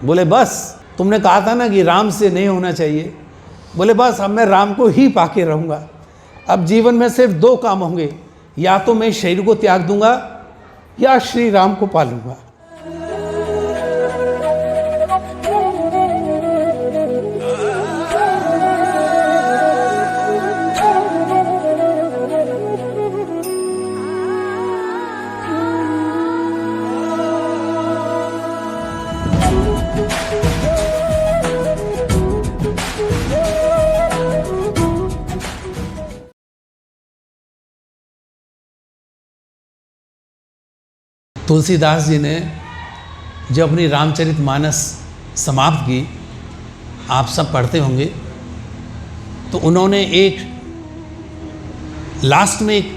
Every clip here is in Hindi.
बोले बस तुमने कहा था ना कि राम से नहीं होना चाहिए। बोले बस अब मैं राम को ही पाके रहूँगा। अब जीवन में सिर्फ 2 काम होंगे, या तो मैं शरीर को त्याग दूंगा या श्री राम को पालूंगा। तुलसीदास जी ने जब अपनी रामचरितमानस समाप्त की, आप सब पढ़ते होंगे, तो उन्होंने एक लास्ट में एक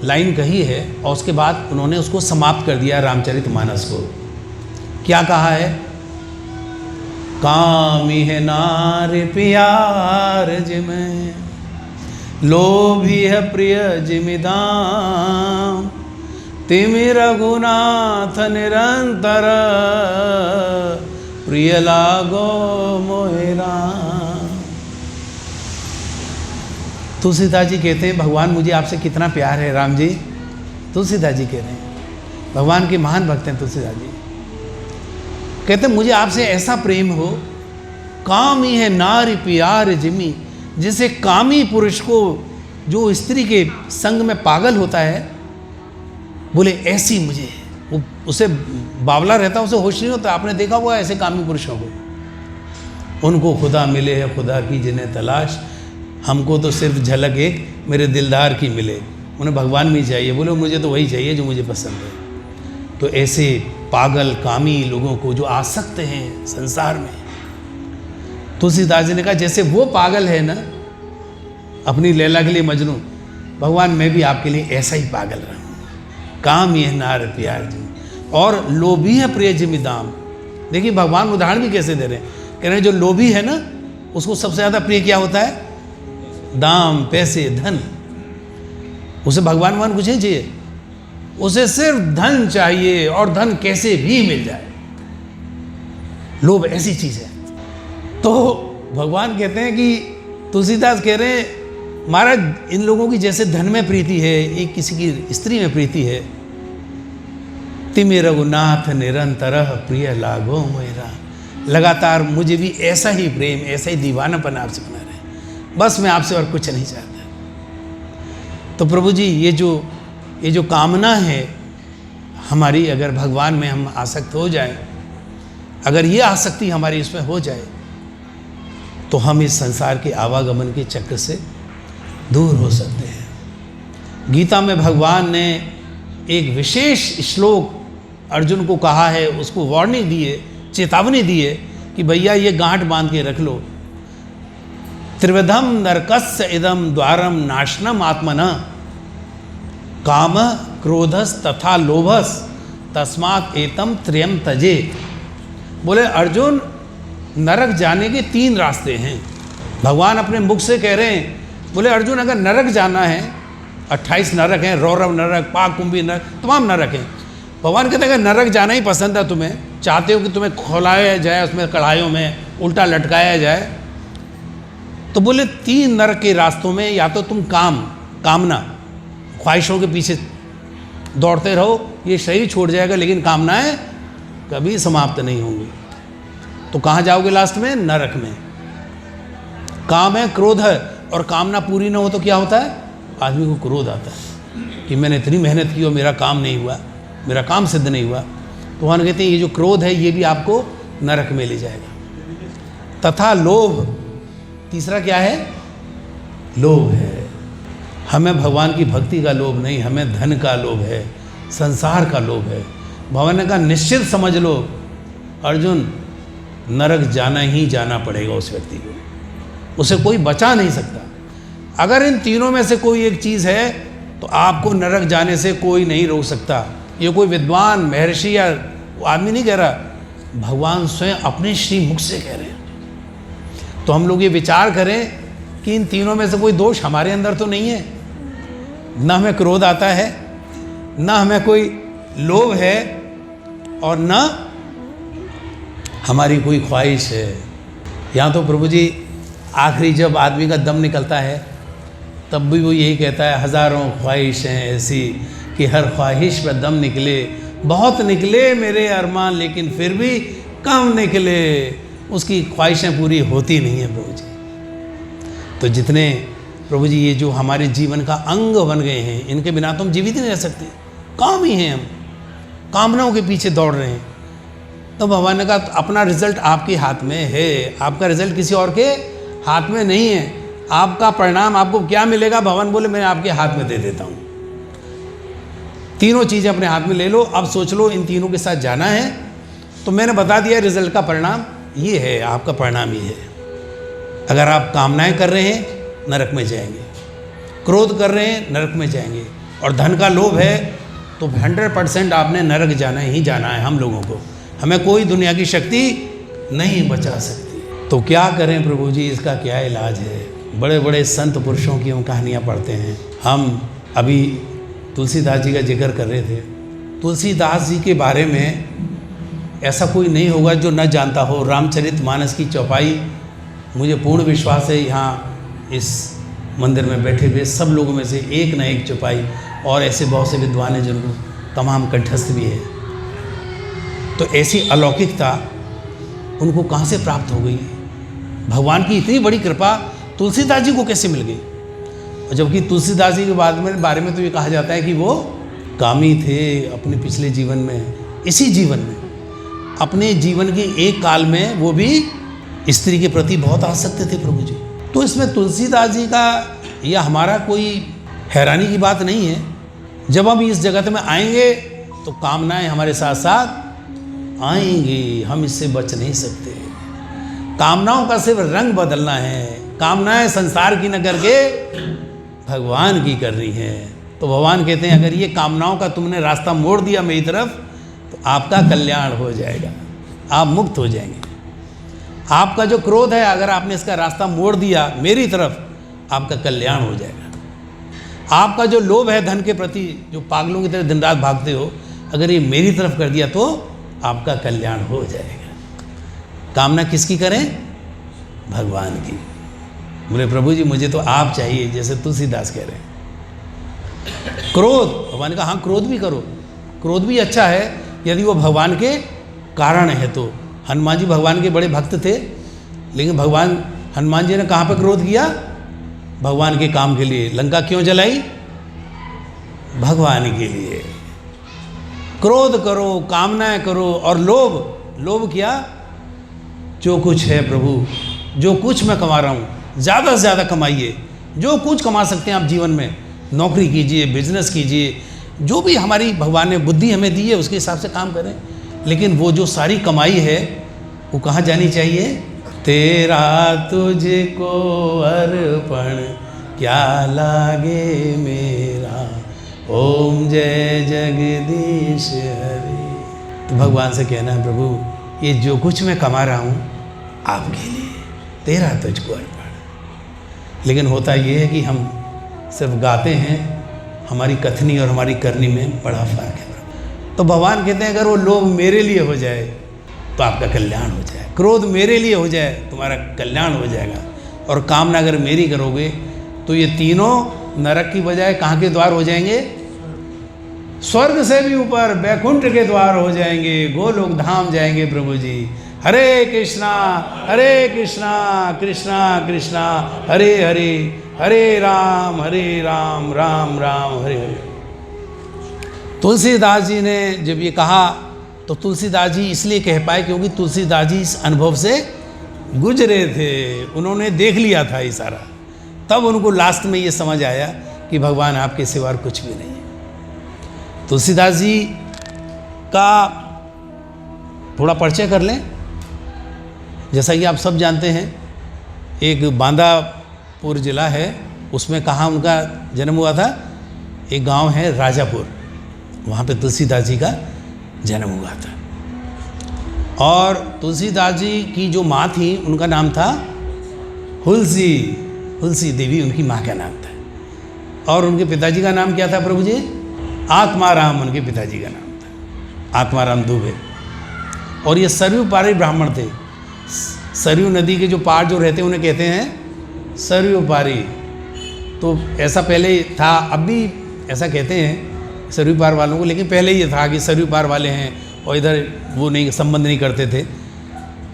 लाइन कही है और उसके बाद उन्होंने उसको समाप्त कर दिया रामचरितमानस को। क्या कहा है? कामी है नार प्यार जिमें, लोभी है प्रिय जिमिदाम, तिमि रघुनाथ निरंतर, प्रिय लागो मोहि राम। तुलसीदास जी कहते हैं भगवान मुझे आपसे कितना प्यार है राम जी। तुलसीदास जी कह रहे हैं, भगवान के महान भक्त हैं तुलसीदास जी। कहते हैं मुझे आपसे ऐसा प्रेम हो, कामी है नारी प्यार जिमी, जिसे कामी पुरुष को जो स्त्री के संग में पागल होता है, बोले ऐसी मुझे, वो उसे बावला रहता, उसे होश नहीं होता। आपने देखा हुआ ऐसे कामी पुरुषों को। उनको खुदा मिले है खुदा की जिन्हें तलाश, हमको तो सिर्फ झलक एक मेरे दिलदार की मिले। उन्हें भगवान भी चाहिए, बोले मुझे तो वही चाहिए जो मुझे पसंद है। तो ऐसे पागल कामी लोगों को जो आसक्त हैं संसार में, तुलसीदास जी ने कहा जैसे वो पागल है ना अपनी लैला के लिए मजनू, भगवान मैं भी आपके लिए ऐसा ही पागल रहूँ। काम ये नार प्यार जी, और लोभी है प्रिय जिमिदाम। देखिए भगवान उदाहरण भी कैसे दे रहे हैं, कह रहे हैं जो लोभी है ना उसको सबसे ज़्यादा प्रिय क्या होता है? दाम, पैसे, धन। उसे भगवान मान कुछ नहीं चाहिए, उसे सिर्फ धन चाहिए और धन कैसे भी मिल जाए। लोभ ऐसी चीज़ है। तो भगवान कहते हैं कि तुलसीदास कह रहे हैं महाराज इन लोगों की जैसे धन में प्रीति है, एक किसी की स्त्री में प्रीति है, तिमि रघुनाथ निरंतर प्रिय लागो मेरा, लगातार मुझे भी ऐसा ही प्रेम, ऐसा ही दीवानापन आपसे बना रहे, बस मैं आपसे और कुछ नहीं चाहता। तो प्रभु जी ये जो कामना है हमारी, अगर भगवान में हम आसक्त हो जाएं, अगर ये आसक्ति हमारी इसमें हो जाए, तो हम इस संसार के आवागमन के चक्र से दूर हो सकते हैं। गीता में भगवान ने एक विशेष श्लोक अर्जुन को कहा है, उसको वार्निंग दी है, चेतावनी दी है कि भैया ये गांठ बांध के रख लो। त्रिविधम नरकस्य इदम द्वारम नाशनम आत्मना, काम क्रोधस तथा लोभस तस्मात् एतम त्रयम तजे। बोले अर्जुन नरक जाने के 3 रास्ते हैं। भगवान अपने मुख से कह रहे हैं, बोले अर्जुन अगर नरक जाना है, 28 नरक हैं, रौरव नरक, पाक कुंभी नरक, तमाम नरक हैं। भगवान कहते हैं अगर नरक जाना ही पसंद है, तुम्हें चाहते हो कि तुम्हें खौलाया जाए उसमें कढ़ाइयों में, उल्टा लटकाया जाए, तो बोले 3 नरक के रास्तों में या तो तुम कामना ख्वाहिशों के पीछे दौड़ते रहो, ये शरीर छोड़ जाएगा लेकिन कामनाएं कभी समाप्त नहीं होंगी, तो कहाँ जाओगे लास्ट में? नरक में। काम है, क्रोध है, और कामना पूरी ना हो तो क्या होता है? आदमी को क्रोध आता है कि मैंने इतनी मेहनत की और मेरा काम नहीं हुआ, मेरा काम सिद्ध नहीं हुआ। तो वहाँ कहते हैं ये जो क्रोध है ये भी आपको नरक में ले जाएगा। तथा लोभ, तीसरा क्या है? लोभ है। हमें भगवान की भक्ति का लोभ नहीं, हमें धन का लोभ है, संसार का लोभ है। भगवान ने कहा निश्चित समझ लो अर्जुन, नरक जाना ही जाना पड़ेगा उस व्यक्ति को, उसे कोई बचा नहीं सकता। अगर इन तीनों में से कोई एक चीज़ है तो आपको नरक जाने से कोई नहीं रोक सकता। ये कोई विद्वान महर्षि या आदमी नहीं कह रहा, भगवान स्वयं अपने श्री मुख से कह रहे हैं। तो हम लोग ये विचार करें कि इन तीनों में से कोई दोष हमारे अंदर तो नहीं है। न हमें क्रोध आता है, न हमें कोई लोभ है, और न हमारी कोई ख्वाहिश है। यहाँ तो प्रभु जी आखिरी जब आदमी का दम निकलता है तब भी वो यही कहता है, हज़ारों ख्वाहिशें ऐसी कि हर ख्वाहिश पर दम निकले, बहुत निकले मेरे अरमान लेकिन फिर भी कम निकले। उसकी ख्वाहिशें पूरी होती नहीं हैं प्रभु जी। तो जितने प्रभु जी ये जो हमारे जीवन का अंग बन गए हैं, इनके बिना तो हम जीवित नहीं रह सकते, काम ही हैं हम, कामनाओं के पीछे दौड़ रहे हैं। तो भगवान ने कहा अपना रिजल्ट आपके हाथ में है, आपका रिजल्ट किसी और के हाथ में नहीं है। आपका परिणाम आपको क्या मिलेगा, भगवान बोले मैं आपके हाथ में दे देता हूँ। तीनों चीज़ें अपने हाथ में ले लो, अब सोच लो इन तीनों के साथ जाना है। तो मैंने बता दिया रिजल्ट का परिणाम ये है, आपका परिणाम ये है। अगर आप कामनाएं कर रहे हैं नरक में जाएंगे, क्रोध कर रहे हैं नरक में जाएंगे, और धन का लोभ है तो 100% आपने नरक जाना ही जाना है। हम लोगों को, हमें कोई दुनिया की शक्ति नहीं बचा सकती। तो क्या करें प्रभु जी, इसका क्या इलाज है? बड़े बड़े संत पुरुषों की हम कहानियाँ पढ़ते हैं। हम अभी तुलसीदास जी का जिक्र कर रहे थे। तुलसीदास जी के बारे में ऐसा कोई नहीं होगा जो न जानता हो। रामचरितमानस की चौपाई, मुझे पूर्ण विश्वास है यहाँ इस मंदिर में बैठे हुए सब लोगों में से एक न एक चौपाई, और ऐसे बहुत से विद्वान हैं जिनको तमाम कंठस्थ भी है। तो ऐसी अलौकिकता उनको कहाँ से प्राप्त हो गई? भगवान की इतनी बड़ी कृपा तुलसीदास जी को कैसे मिल गई? और जबकि तुलसीदास जी के बारे में तो ये कहा जाता है कि वो कामी थे अपने पिछले जीवन में, इसी जीवन में, अपने जीवन के एक काल में वो भी स्त्री के प्रति बहुत आसक्त थे प्रभु जी। तो इसमें तुलसीदास जी का या हमारा कोई हैरानी की बात नहीं है। जब हम इस जगत में आएंगे तो कामनाएं हमारे साथ साथ आएंगी, हम इससे बच नहीं सकते। कामनाओं का सिर्फ रंग बदलना है। कामनाएं संसार की न करके भगवान की करनी है। तो भगवान कहते हैं अगर ये कामनाओं का तुमने रास्ता मोड़ दिया मेरी तरफ तो आपका कल्याण हो जाएगा, आप मुक्त हो जाएंगे। आपका जो क्रोध है अगर आपने इसका रास्ता मोड़ दिया मेरी तरफ, आपका कल्याण हो जाएगा। आपका जो लोभ है धन के प्रति, जो पागलों की तरह दिन रात भागते हो, अगर ये मेरी तरफ कर दिया तो आपका कल्याण हो जाएगा। कामना किसकी करें? भगवान की। बोले प्रभु जी मुझे तो आप चाहिए, जैसे तुलसीदास कह रहे हैं। क्रोध, भगवान ने कहा हाँ क्रोध भी करो, क्रोध भी अच्छा है यदि वो भगवान के कारण है। तो हनुमान जी भगवान के बड़े भक्त थे, लेकिन हनुमान जी ने कहाँ पर क्रोध किया? भगवान के काम के लिए। लंका क्यों जलाई? भगवान के लिए। क्रोध करो, कामनाएं करो, और लोभ किया? जो कुछ है प्रभु, जो कुछ मैं कमा रहा हूँ ज़्यादा से ज़्यादा कमाइए। जो कुछ कमा सकते हैं आप जीवन में, नौकरी कीजिए, बिजनेस कीजिए, जो भी हमारी भगवान ने बुद्धि हमें दी है उसके हिसाब से काम करें। लेकिन वो जो सारी कमाई है वो कहाँ जानी चाहिए? तेरा तुझको अर्पण क्या लागे मेरा, ओम जय जगदीश हरे। तो भगवान से कहना है प्रभु ये जो कुछ मैं कमा रहा हूँ आपके लिए, तेरा तुझको अर्पण। लेकिन होता ये है कि हम सिर्फ गाते हैं, हमारी कथनी और हमारी करनी में बड़ा फर्क है। तो भगवान कहते हैं अगर वो लोभ मेरे लिए हो जाए तो आपका कल्याण हो जाए, क्रोध मेरे लिए हो जाए तुम्हारा कल्याण हो जाएगा, और कामना अगर मेरी करोगे तो ये तीनों नरक की बजाय कहाँ के द्वार हो जाएंगे? स्वर्ग से भी ऊपर बैकुंठ के द्वार हो जाएंगे, गोलोक धाम जाएंगे प्रभु जी। हरे कृष्णा कृष्णा कृष्णा हरे हरे, हरे राम राम राम हरे हरे। तुलसीदास जी ने जब ये कहा तो तुलसीदास जी इसलिए कह पाए क्योंकि तुलसीदास जी इस अनुभव से गुजरे थे, उन्होंने देख लिया था ये सारा। तब उनको लास्ट में ये समझ आया कि भगवान आपके सिवा कुछ भी नहीं है। तुलसीदास जी का थोड़ा परिचय कर लें। जैसा कि आप सब जानते हैं, एक बांदापुर ज़िला है, उसमें कहाँ उनका जन्म हुआ था? एक गांव है राजापुर, वहाँ पे तुलसीदास जी का जन्म हुआ था। और तुलसीदास जी की जो माँ थी उनका नाम था हुलसी देवी, उनकी माँ का नाम था। और उनके पिताजी का नाम क्या था प्रभु जी? आत्माराम, उनके पिताजी का नाम था आत्माराम दुबे। और ये सरयू पारी ब्राह्मण थे। सरयू नदी के जो पार जो रहते हैं उन्हें कहते हैं सरयू पारी। तो ऐसा पहले था, अब भी ऐसा कहते हैं सरयू पार वालों को, लेकिन पहले ये था कि सरयू पार वाले हैं और इधर वो नहीं, संबंध नहीं करते थे।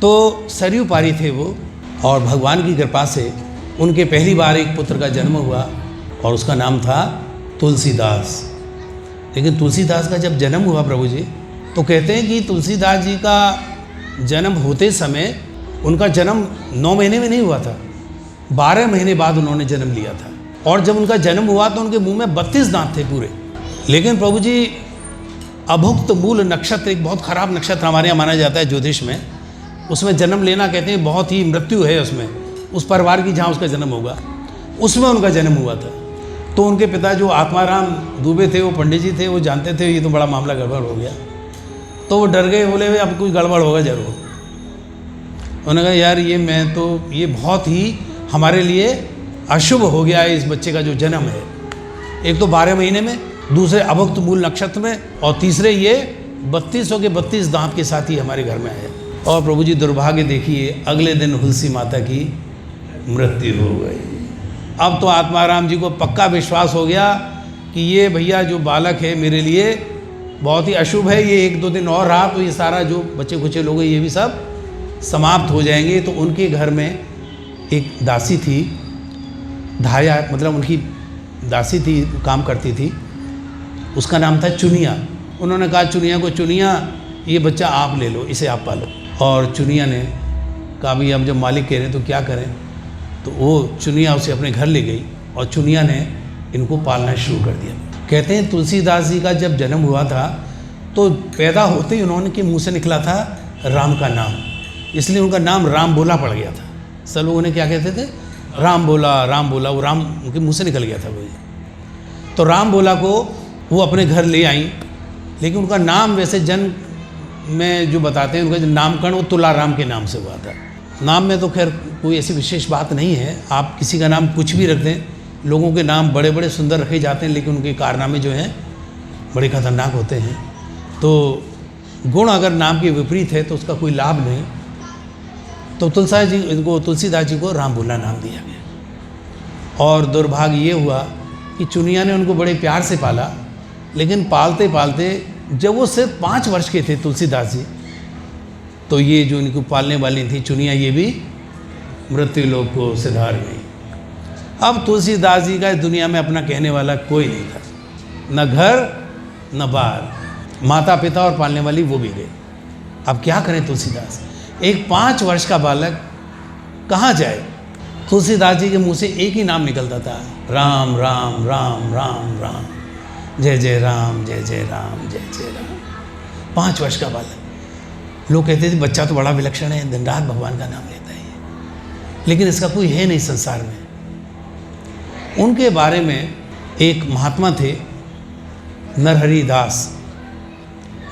तो सरयू पारी थे वो, और भगवान की कृपा से उनके पहली बार एक पुत्र का जन्म हुआ और उसका नाम था तुलसीदास। लेकिन तुलसीदास का जब जन्म हुआ प्रभु जी, तो कहते हैं कि तुलसीदास जी का जन्म होते समय उनका जन्म 9 महीने में नहीं हुआ था, 12 महीने बाद उन्होंने जन्म लिया था। और जब उनका जन्म हुआ तो उनके मुंह में 32 दांत थे पूरे। लेकिन प्रभु जी अभुक्त मूल नक्षत्र, एक बहुत खराब नक्षत्र हमारे यहाँ माना जाता है ज्योतिष में, उसमें जन्म लेना कहते हैं बहुत ही मृत्यु है उसमें, उस परिवार की जहाँ उसका जन्म होगा उसमें उनका जन्म हुआ था। तो उनके पिता जो आत्माराम दुबे थे, वो पंडित जी थे, वो जानते थे ये तो बड़ा मामला गड़बड़ हो गया। तो वो डर गए, बोले अब कुछ गड़बड़ होगा जरूर। उन्होंने कहा यार ये बहुत ही हमारे लिए अशुभ हो गया है इस बच्चे का जो जन्म है। एक तो 12 महीने में, दूसरे अभुक्त मूल नक्षत्र में, और तीसरे ये 32 के 32 दांत के साथ ही हमारे घर में आए। और प्रभु जी दुर्भाग्य देखिए, अगले दिन हुलसी माता की मृत्यु हो गई। अब तो आत्माराम जी को पक्का विश्वास हो गया कि ये भैया जो बालक है मेरे लिए बहुत ही अशुभ है, ये 1-2 दिन और रहा तो ये सारा जो बच्चे खुचे लोग हैं ये भी सब समाप्त हो जाएंगे। तो उनके घर में एक दासी थी, धाया मतलब उनकी दासी थी, काम करती थी, उसका नाम था चुनिया। उन्होंने कहा चुनिया को, चुनिया ये बच्चा आप ले लो, इसे आप पालो। और चुनिया ने कहा भाई अब जब मालिक कह रहे हैं तो क्या करें। तो वो चुनिया उसे अपने घर ले गई और चुनिया ने इनको पालना शुरू कर दिया। कहते हैं तुलसीदास जी का जब जन्म हुआ था तो पैदा होते ही उन्होंने के मुँह से निकला था राम का नाम, इसलिए उनका नाम राम बोला पड़ गया था। सब लोग उन्हें क्या कहते थे, राम बोला, राम बोला, वो राम उनके मुँह से निकल गया था वो। तो राम बोला को वो अपने घर ले आई, लेकिन उनका नाम वैसे जन्म में जो बताते हैं उनका जो नामकरण वो तुलाराम के नाम से हुआ था। नाम में तो खैर कोई ऐसी विशेष बात नहीं है, आप किसी का नाम कुछ भी रख दें, लोगों के नाम बड़े बड़े सुंदर रखे जाते हैं लेकिन उनके कारनामे जो हैं बड़े खतरनाक होते हैं। तो गुण अगर नाम के विपरीत है तो उसका कोई लाभ नहीं। तो तुलसीदास जी को राम बोला नाम दिया गया। और दुर्भाग्य ये हुआ कि चुनिया ने उनको बड़े प्यार से पाला, लेकिन पालते पालते जब वो सिर्फ 5 वर्ष के थे तुलसीदास जी, तो ये जो इनको पालने वाली थी चुनिया, ये भी मृत्यु लोक को सिधार गई। अब तुलसीदास जी का इस दुनिया में अपना कहने वाला कोई नहीं था, न घर न बार, माता पिता और पालने वाली वो भी गए। अब क्या करें तुलसीदास, एक 5 वर्ष का बालक कहाँ जाए। तुलसीदास जी के मुंह से एक ही नाम निकलता था, राम राम राम राम राम, जय जय राम जय जय राम जय जय राम। 5 वर्ष का बालक। लोग कहते थे बच्चा तो बड़ा विलक्षण है, दिन रात भगवान का नाम लेता है, लेकिन इसका कोई है नहीं संसार में। उनके बारे में एक महात्मा थे नरहरि दास,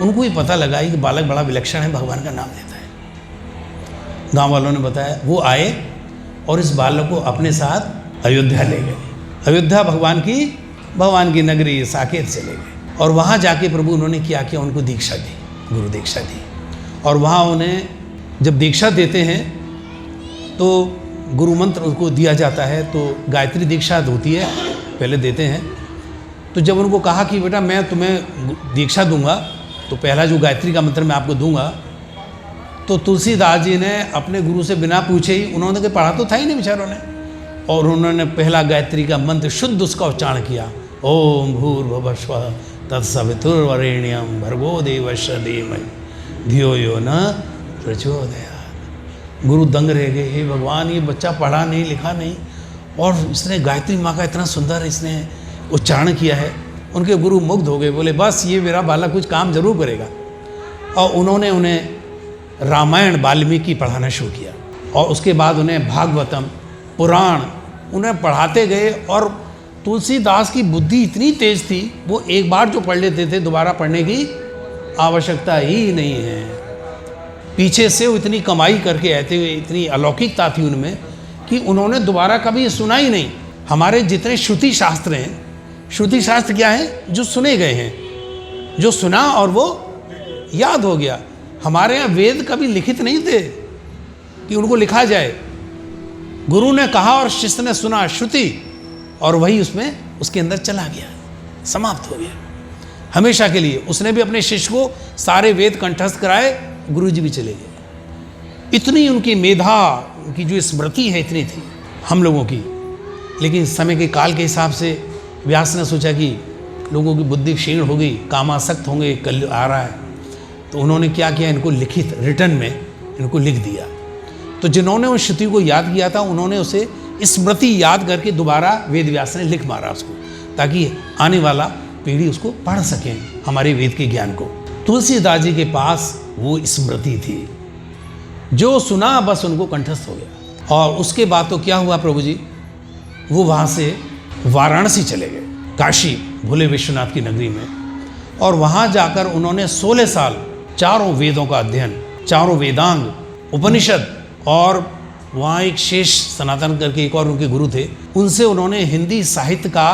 उनको ही पता लगा कि बालक बड़ा विलक्षण है, भगवान का नाम लेता है। गांव वालों ने बताया, वो आए और इस बालक को अपने साथ अयोध्या ले गए। अयोध्या भगवान की नगरी साकेत चले गए और वहाँ जाके प्रभु उन्होंने क्या किया, उनको दीक्षा दी, गुरु दीक्षा दी। और वहाँ उन्हें जब दीक्षा देते हैं तो गुरु मंत्र उनको दिया जाता है, तो गायत्री दीक्षा होती है, पहले देते हैं। तो जब उनको कहा कि बेटा मैं तुम्हें दीक्षा दूंगा तो पहला जो गायत्री का मंत्र मैं आपको दूंगा, तो तुलसीदास जी ने अपने गुरु से बिना पूछे ही, उन्होंने तो पढ़ा तो था ही नहीं बेचारों ने, और उन्होंने पहला गायत्री का मंत्र शुद्ध उसका उच्चारण किया, ओम भूर्भुवः स्वः तत्सवितुर्वरेण्यं भर्गो देवस्य धीमहि धियो यो न प्रचोदयात्। गुरु दंग रह गए, हे भगवान ये बच्चा पढ़ा नहीं लिखा नहीं और इसने गायत्री माँ का इतना सुंदर इसने उच्चारण किया है। उनके गुरु मुग्ध हो गए, बोले बस ये मेरा बालक कुछ काम जरूर करेगा। और उन्होंने उन्हें रामायण वाल्मीकि पढ़ाना शुरू किया और उसके बाद उन्हें भागवतम पुराण उन्हें पढ़ाते गए। और तुलसीदास की बुद्धि इतनी तेज थी, वो एक बार जो पढ़ लेते थे दोबारा पढ़ने की आवश्यकता ही नहीं है। पीछे से वो इतनी कमाई करके आते हुए, इतनी अलौकिकता थी उनमें कि उन्होंने दोबारा कभी सुना ही नहीं। हमारे जितने श्रुति शास्त्र हैं, श्रुति शास्त्र क्या है, जो सुने गए हैं, जो सुना और वो याद हो गया। हमारे यहाँ वेद कभी लिखित नहीं थे कि उनको लिखा जाए। गुरु ने कहा और शिष्य ने सुना, श्रुति, और वही उसमें उसके अंदर चला गया, समाप्त हो गया हमेशा के लिए। उसने भी अपने शिष्य को सारे वेद कंठस्थ कराए, गुरु जी भी चले गए। इतनी उनकी मेधा, उनकी जो स्मृति है इतनी थी हम लोगों की। लेकिन समय के काल के हिसाब से व्यास ने सोचा कि लोगों की बुद्धि क्षीण हो गई, कामासक्त होंगे, कल आ रहा है, तो उन्होंने क्या किया, इनको लिखित रिटर्न में इनको लिख दिया। तो जिन्होंने उस श्रुति को याद किया था उन्होंने उसे स्मृति याद करके दोबारा वेद व्यास ने लिख मारा उसको, ताकि आने वाला पीढ़ी उसको पढ़ सके हमारे वेद के ज्ञान को। तुलसीदास जी के पास वो स्मृति थी, जो सुना बस उनको कंठस्थ हो गया। और उसके बाद तो क्या हुआ प्रभु जी, वो वहाँ से वाराणसी चले गए, काशी, भोले विश्वनाथ की नगरी में। और वहाँ जाकर उन्होंने 16 साल चारों वेदों का अध्ययन, चारों वेदांग, उपनिषद, और वहाँ एक शेष सनातन करके एक और उनके गुरु थे, उनसे उन्होंने हिंदी साहित्य का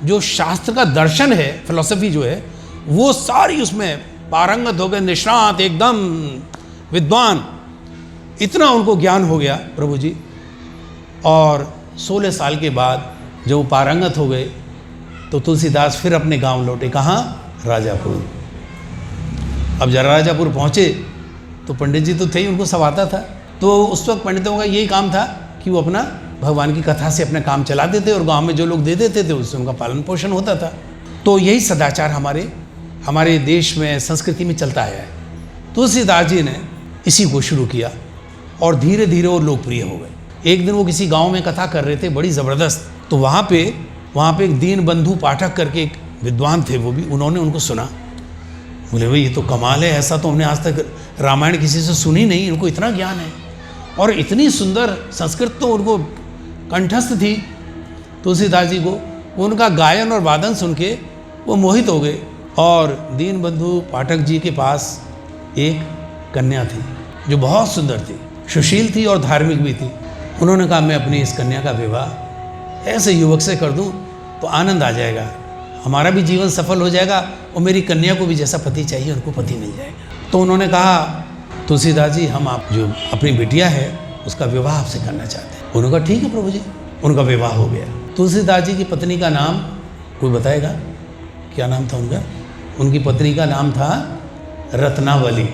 जो शास्त्र का दर्शन है, फिलॉसफी जो है, वो सारी उसमें पारंगत हो गए, निष्णात, एकदम विद्वान, इतना उनको ज्ञान हो गया प्रभु जी। और 16 साल के बाद जब वो पारंगत हो गए तो तुलसीदास फिर अपने गांव लौटे। कहाँ? राजापुर। अब जब राजापुर पहुँचे तो पंडित जी तो थे ही, उनको सब आता था। तो उस वक्त पंडितों का यही काम था कि वो अपना भगवान की कथा से अपना काम चलाते थे और गांव में जो लोग दे देते थे उससे उनका पालन पोषण होता था। तो यही सदाचार हमारे देश में, संस्कृति में चलता आया है। तुलसीदास जी ने इसी को शुरू किया और धीरे धीरे वो लोकप्रिय हो गए। एक दिन वो किसी गांव में कथा कर रहे थे, बड़ी ज़बरदस्त। तो वहाँ पे एक दीन बंधु पाठक करके एक विद्वान थे, वो भी, उन्होंने उनको सुना। बोले भाई ये तो कमाल है, ऐसा तो हमने आज तक रामायण किसी से सुनी नहीं, इनको इतना ज्ञान है और इतनी सुंदर संस्कृत तो उनको कंठस्थ थी तुलसीदास जी को। उनका गायन और वादन सुन के वो मोहित हो गए। और दीन बंधु पाठक जी के पास एक कन्या थी जो बहुत सुंदर थी, सुशील थी और धार्मिक भी थी। उन्होंने कहा मैं अपनी इस कन्या का विवाह ऐसे युवक से कर दूं तो आनंद आ जाएगा, हमारा भी जीवन सफल हो जाएगा और मेरी कन्या को भी जैसा पति चाहिए उनको पति मिल जाएगा। तो उन्होंने कहा तुलसीदास जी हम आप जो अपनी बिटिया है उसका विवाह आपसे करना चाहते हैं। उन्होंने कहा ठीक है प्रभु जी। उनका विवाह हो गया। तुलसीदास जी की पत्नी का नाम कोई बताएगा क्या नाम था उनका? उनकी पत्नी का नाम था रत्नावली।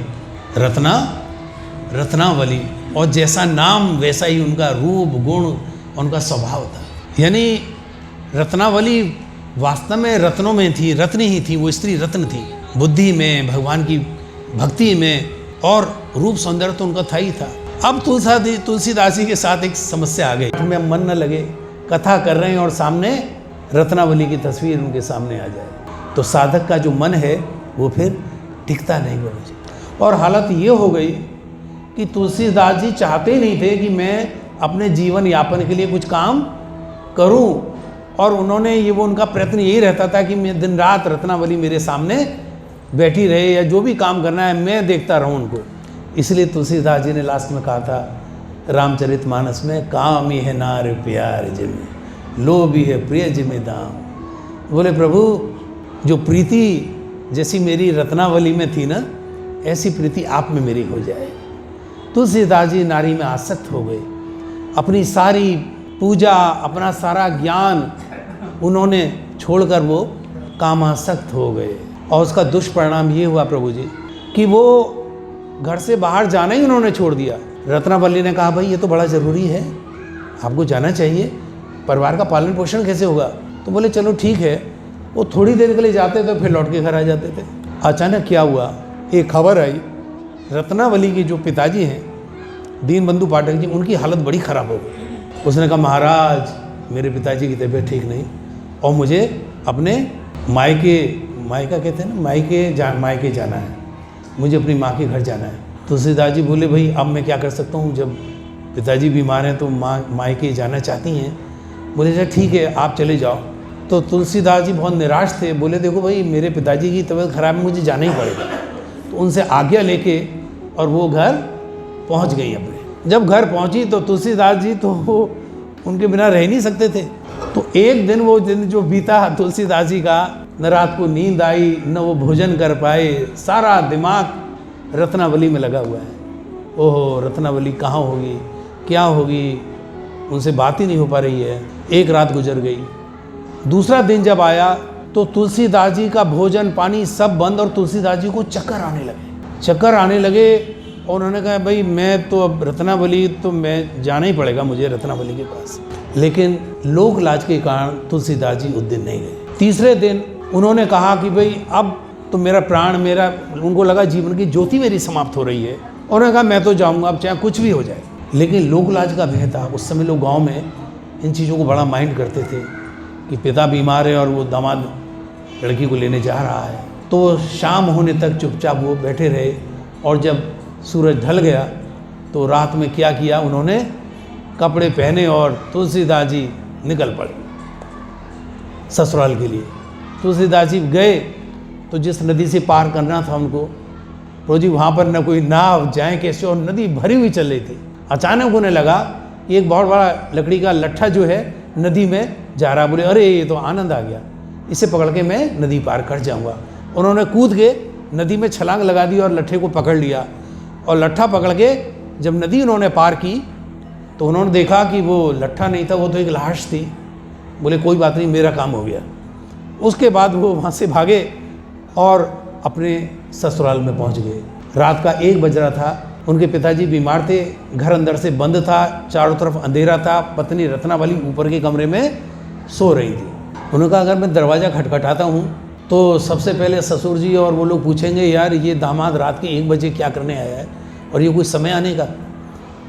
रत्नावली। और जैसा नाम वैसा ही उनका रूप, गुण, उनका स्वभाव था। यानी रत्नावली वास्तव में रत्नों में थी, रत्नी ही थी, वो स्त्री रत्न थी, बुद्धि में, भगवान की भक्ति में, और रूप सौंदर्य तो उनका था ही था। अब तुलसीदास जी के साथ एक समस्या आ गई, में मन न लगे, कथा कर रहे हैं और सामने रत्नावली की तस्वीर उनके सामने आ जाए तो साधक का जो मन है वो फिर टिकता नहीं गुरु जी। और हालत ये हो गई कि तुलसीदास जी चाहते ही नहीं थे कि मैं अपने जीवन यापन के लिए कुछ काम करूं, और उन्होंने ये वो उनका प्रयत्न यही रहता था कि मैं दिन रात रत्नावली मेरे सामने बैठी रहे, या जो भी काम करना है मैं देखता रहूं उनको। इसलिए तुलसीदास जी ने लास्ट में कहा था रामचरितमानस में, काम ही है नार प्यार जिमे, लोभ ही है प्रिय जिमे दाम। बोले प्रभु जो प्रीति जैसी मेरी रत्नावली में थी ना, ऐसी प्रीति आप में मेरी हो जाए। तुलसीदास जी नारी में आसक्त हो गए, अपनी सारी पूजा, अपना सारा ज्ञान उन्होंने छोड़कर वो कामासक्त हो गए। और उसका दुष्परिणाम ये हुआ प्रभु जी कि वो घर से बाहर जाना ही उन्होंने छोड़ दिया। रत्नावली ने कहा भाई ये तो बड़ा ज़रूरी है, आपको जाना चाहिए, परिवार का पालन पोषण कैसे होगा? तो बोले चलो ठीक है। वो थोड़ी देर के लिए जाते थे, फिर लौट के घर आ जाते थे। अचानक क्या हुआ, एक खबर आई, रत्नावली के जो पिताजी हैं दीन बंधु पाठक जी, उनकी हालत बड़ी ख़राब हो गई। उसने कहा महाराज मेरे पिताजी की तबीयत ठीक नहीं और मुझे अपने मायका कहते हैं ना, मायके जाना है, मुझे अपनी माँ के घर जाना है। तुलसीदास जी बोले भाई अब मैं क्या कर सकता हूँ, जब पिताजी बीमार हैं तो मायके जाना चाहती हैं। बोले अच्छा ठीक है आप चले जाओ। तो तुलसीदास जी बहुत निराश थे, बोले देखो भाई मेरे पिताजी की तबीयत खराब है, मुझे जाना ही पड़ेगा। तो उनसे आज्ञा लेके और वो घर पहुँच गई अपने। जब घर पहुँची तो तुलसीदास जी तो उनके बिना रह नहीं सकते थे। तो एक दिन वो दिन जो बीता तुलसीदास जी का, न रात को नींद आई, न वो भोजन कर पाए, सारा दिमाग रत्नावली में लगा हुआ है। ओहो, रत्नावली कहाँ होगी, क्या होगी, उनसे बात ही नहीं हो पा रही है। एक रात गुजर गई। दूसरा दिन जब आया तो तुलसीदास जी का भोजन पानी सब बंद और तुलसीदास जी को चक्कर आने लगे। और उन्होंने कहा भाई मैं तो अब रत्नावली तो मैं जाना ही पड़ेगा मुझे रत्नावली के पास। लेकिन लोक लाज के कारण तुलसीदास जी उस दिन नहीं गए। तीसरे दिन उन्होंने कहा कि भाई अब तो मेरा प्राण, मेरा, उनको लगा जीवन की ज्योति मेरी समाप्त हो रही है। उन्होंने कहा मैं तो जाऊंगा, अब चाहे कुछ भी हो जाए। लेकिन लोक लाज का भय था। उस समय लोग गांव में इन चीज़ों को बड़ा माइंड करते थे कि पिता बीमार है और वो दामाद लड़की को लेने जा रहा है। तो शाम होने तक चुपचाप वो बैठे रहे। और जब सूरज ढल गया तो रात में क्या किया, उन्होंने कपड़े पहने और तुलसीदास जी निकल पड़े ससुराल के लिए। तुलसीदास जी गए तो जिस नदी से पार करना था उनको, प्रभु जी वहाँ पर न कोई नाव, जाए कैसे, और नदी भरी हुई चल रही थी। अचानक उन्हें लगा एक बहुत बड़ा लकड़ी का लट्ठा जो है नदी में जा रहा। बोले अरे ये तो आनंद आ गया, इसे पकड़ के मैं नदी पार कर जाऊँगा। उन्होंने कूद के नदी में छलांग लगा दी और लट्ठे को पकड़ लिया। और लट्ठा पकड़ के जब नदी उन्होंने पार की तो उन्होंने देखा कि वो लट्ठा नहीं था, वो तो एक लाश थी। बोले कोई बात नहीं, मेरा काम हो गया। उसके बाद वो वहाँ से भागे और अपने ससुराल में पहुँच गए। रात का 1 बज रहा था। उनके पिताजी बीमार थे, घर अंदर से बंद था, चारों तरफ अंधेरा था। पत्नी रत्नावली ऊपर के कमरे में सो रही थी। उन्होंने कहा अगर मैं दरवाज़ा खटखटाता हूँ तो सबसे पहले ससुर जी और वो लोग पूछेंगे यार ये दामाद रात के 1 बजे क्या करने आया है और ये कोई समय आने का,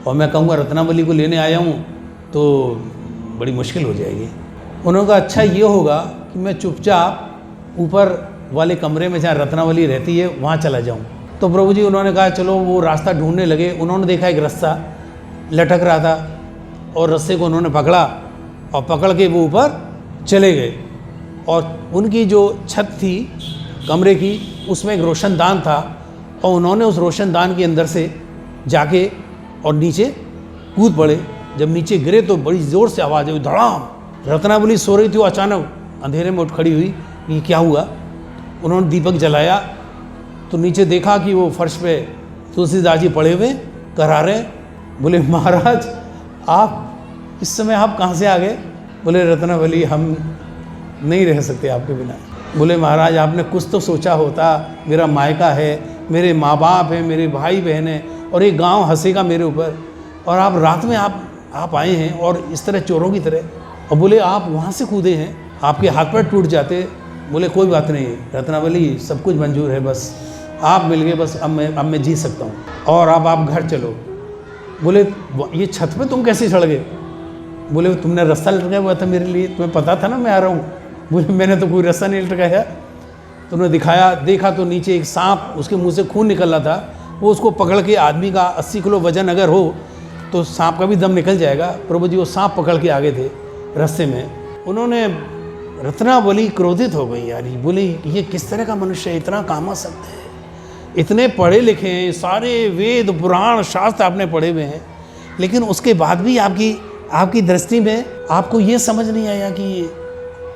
और मैं कहूँगा रत्नावली को लेने आया हूँ तो बड़ी मुश्किल हो जाएगी। उन्होंने कहा अच्छा ये होगा कि मैं चुपचाप ऊपर वाले कमरे में जहाँ रत्नावली रहती है वहाँ चला जाऊँ। तो प्रभु जी उन्होंने कहा चलो, वो रास्ता ढूंढने लगे। उन्होंने देखा एक रास्ता लटक रहा था और रस्से को उन्होंने पकड़ा और पकड़ के वो ऊपर चले गए। और उनकी जो छत थी कमरे की, उसमें एक रोशनदान था और उन्होंने उस रोशनदान के अंदर से जाके और नीचे कूद पड़े। जब नीचे गिरे तो बड़ी ज़ोर से आवाज़ आई, धड़ाम। रत्नावली सो रही थी, वो अचानक अंधेरे में उठ खड़ी हुई। ये क्या हुआ? उन्होंने दीपक जलाया तो नीचे देखा कि वो फर्श पे तुलसीदास जी पड़े हुए करा रहे। बोले महाराज आप इस समय आप कहाँ से आ गए? बोले रत्नावली हम नहीं रह सकते आपके बिना। बोले महाराज आपने कुछ तो सोचा होता, मेरा मायका है, मेरे माँ बाप हैं, मेरे भाई बहन हैं और एक गांव हंसेगा मेरे ऊपर, और आप रात में आप आए हैं और इस तरह चोरों की तरह। और बोले आप वहाँ से कूदे हैं, आपके हाथ पैर टूट जाते। बोले कोई बात नहीं रत्नावली, सब कुछ मंजूर है, बस आप मिल गए, बस अब मैं जी सकता हूँ और अब आप घर चलो। बोले ये छत पे तुम कैसे चढ़ गए? बोले तुमने रास्ता लटकाया हुआ था मेरे लिए, तुम्हें पता था ना मैं आ रहा हूँ। बोले मैंने तो कोई रास्ता नहीं लटकाया। तो उन्होंने दिखाया, देखा तो नीचे एक सांप, उसके मुंह से खून निकल रहा था। वो उसको पकड़ के, आदमी का 80 किलो वजन अगर हो तो सांप का भी दम निकल जाएगा। प्रभु जी वो सांप पकड़ के आगे थे रास्ते में। उन्होंने रत्नावली क्रोधित हो गई, यार बोले ये किस तरह का मनुष्य है, इतना कामासक्त है, इतने पढ़े लिखे हैं, सारे वेद पुराण शास्त्र आपने पढ़े हुए हैं, लेकिन उसके बाद भी आपकी दृष्टि में आपको ये समझ नहीं आया कि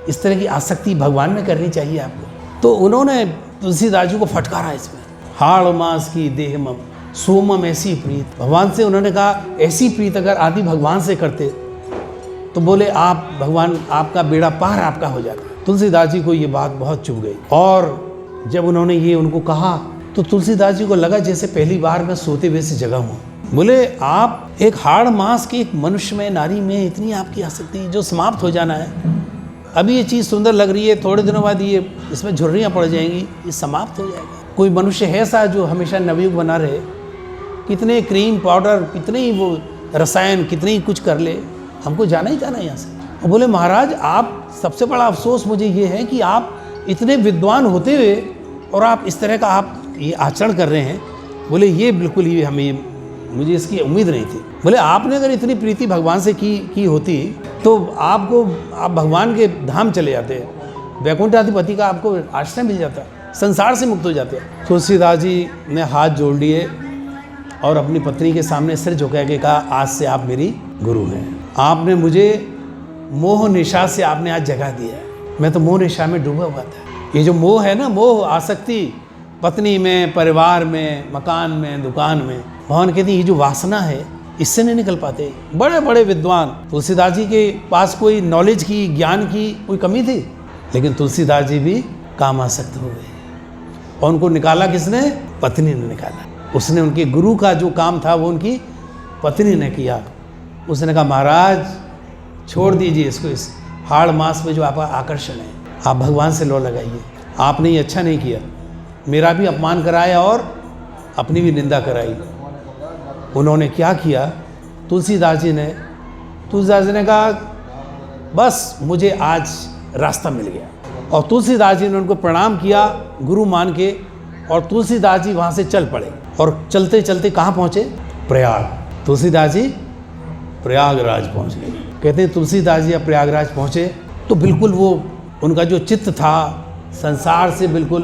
इस तरह की आसक्ति भगवान में करनी चाहिए आपको। तो उन्होंने तुलसीदास जी को फटकारा इसमें। हाड़ मास की देह मम सोमम ऐसी प्रीत। भगवान से उन्होंने कहा ऐसी प्रीत अगर आदि भगवान से करते तो बोले आप भगवान, आपका बेड़ा पार आपका हो जाता। तुलसीदास जी को ये बात बहुत चुभ गई और जब उन्होंने ये उनको कहा तो तुलसीदास जी को लगा जैसे पहली बार मैं सोते हुए से जगा हूँ। बोले आप एक हाड़ मास के एक मनुष्य में, नारी में इतनी आपकी आसक्ति जो समाप्त हो जाना है। अभी ये चीज़ सुंदर लग रही है, थोड़े दिनों बाद ये इसमें झुर्रियाँ पड़ जाएंगी, ये समाप्त हो जाएगा। कोई मनुष्य है ऐसा जो हमेशा नवयुग बना रहे? कितने क्रीम पाउडर, कितने ही वो रसायन, कितने ही कुछ कर ले, हमको जाना ही जाना यहाँ से। और बोले महाराज आप, सबसे बड़ा अफसोस मुझे ये है कि आप इतने विद्वान होते हुए और आप इस तरह का आप ये आचरण कर रहे हैं। बोले ये बिल्कुल ही हमें, मुझे इसकी उम्मीद नहीं थी। बोले आपने अगर इतनी प्रीति भगवान से की होती तो आप भगवान के धाम चले जाते, वैकुंठाधिपति का आपको आश्रय मिल जाता, संसार से मुक्त हो जाते। तुलसीदास जी ने हाथ जोड़ लिए और अपनी पत्नी के सामने सिर झुका के कहा आज से आप मेरी गुरु हैं। आपने मुझे मोह निशा से आपने आज जगा दिया है। मैं तो मोह निशा में डूबा हुआ था। ये जो मोह है ना, मोह आसक्ति, पत्नी में, परिवार में, मकान में, दुकान में। भगवान कहते ये जो वासना है इससे नहीं निकल पाते। बड़े बड़े विद्वान, तुलसीदास जी के पास कोई नॉलेज की, ज्ञान की कोई कमी थी, लेकिन तुलसीदास जी भी कामासक्त हो गए। और उनको निकाला किसने? पत्नी ने निकाला। उसने उनके गुरु का जो काम था वो उनकी पत्नी ने किया। उसने कहा महाराज छोड़ दीजिए इसको, इस हाड़ मास में जो आपका आकर्षण है, आप भगवान से लो लगाइए। आपने ये अच्छा नहीं किया, मेरा भी अपमान कराया और अपनी भी निंदा कराई। उन्होंने क्या किया? तुलसीदास जी ने कहा बस मुझे आज रास्ता मिल गया। और तुलसीदास जी ने उनको प्रणाम किया गुरु मान के, और तुलसीदास जी वहाँ से चल पड़े। और चलते चलते कहाँ पहुँचे? प्रयाग। तुलसीदास जी प्रयागराज पहुँच गए। कहते हैं तुलसीदास जी अब प्रयागराज पहुँचे तो बिल्कुल वो उनका जो चित्त था संसार से बिल्कुल,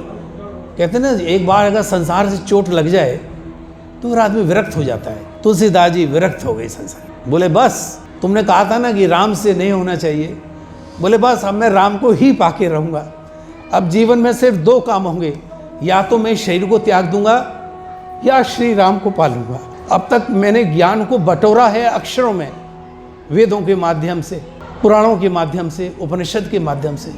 कहते हैं ना एक बार अगर संसार से चोट लग जाए तो फिर आदमी विरक्त हो जाता है। तुलसीदास जी विरक्त हो गए संसार। बोले बस तुमने कहा था ना कि राम से नहीं होना चाहिए। बोले बस अब मैं राम को ही पाके रहूँगा। अब जीवन में सिर्फ दो काम होंगे, या तो मैं शरीर को त्याग दूंगा या श्री राम को पालूंगा। अब तक मैंने ज्ञान को बटोरा है अक्षरों में, वेदों के माध्यम से, पुराणों के माध्यम से, उपनिषद के माध्यम से।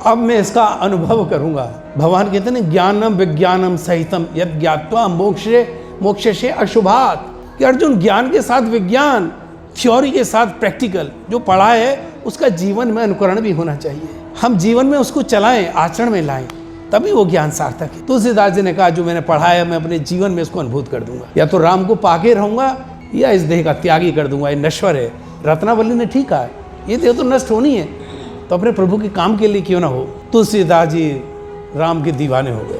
अब मैं इसका अनुभव करूंगा। भगवान कहते हैं ज्ञानम विज्ञानम सहितम यद ज्ञात्वा मोक्ष से अशुभात, कि अर्जुन ज्ञान के साथ विज्ञान, थ्योरी के साथ प्रैक्टिकल, जो पढ़ा है उसका जीवन में अनुकरण भी होना चाहिए। हम जीवन में उसको चलाएं, आचरण में लाएं, तभी वो ज्ञान सार्थक है। तुलसीदास जी ने कहा जो मैंने पढ़ा है मैं अपने जीवन में इसको अनुभूत कर दूंगा। या तो राम को पाके रहूंगा या इस देह का त्यागी कर दूंगा। ये नश्वर है। रत्नावली ने ठीक कहा, ये देह तो नष्ट होनी है, तो अपने प्रभु के काम के लिए क्यों ना हो। तुलसीदास जी राम के दीवाने हो गए।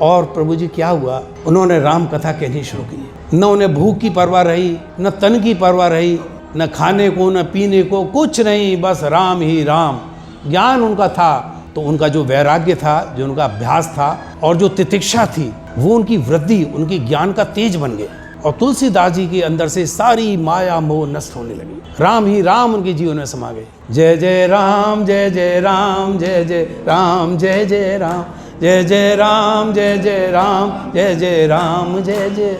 और प्रभु जी क्या हुआ, उन्होंने राम कथा कहनी शुरू की। न उन्हें भूख की परवाह रही, न तन की परवाह रही, न खाने को न पीने को, कुछ नहीं, बस राम ही राम। ज्ञान उनका था तो उनका जो वैराग्य था, जो उनका अभ्यास था और जो तितिक्षा थी, वो उनकी वृद्धि, उनकी ज्ञान का तेज बन गए। और तुलसीदास जी के अंदर से सारी माया मोह नष्ट होने लगी। राम ही राम उनके जीवन में समा गए। जय जय राम, जय जय राम, जय जय राम, जय जय राम, जय जय राम, जय जय राम, जय जय राम, जय जय।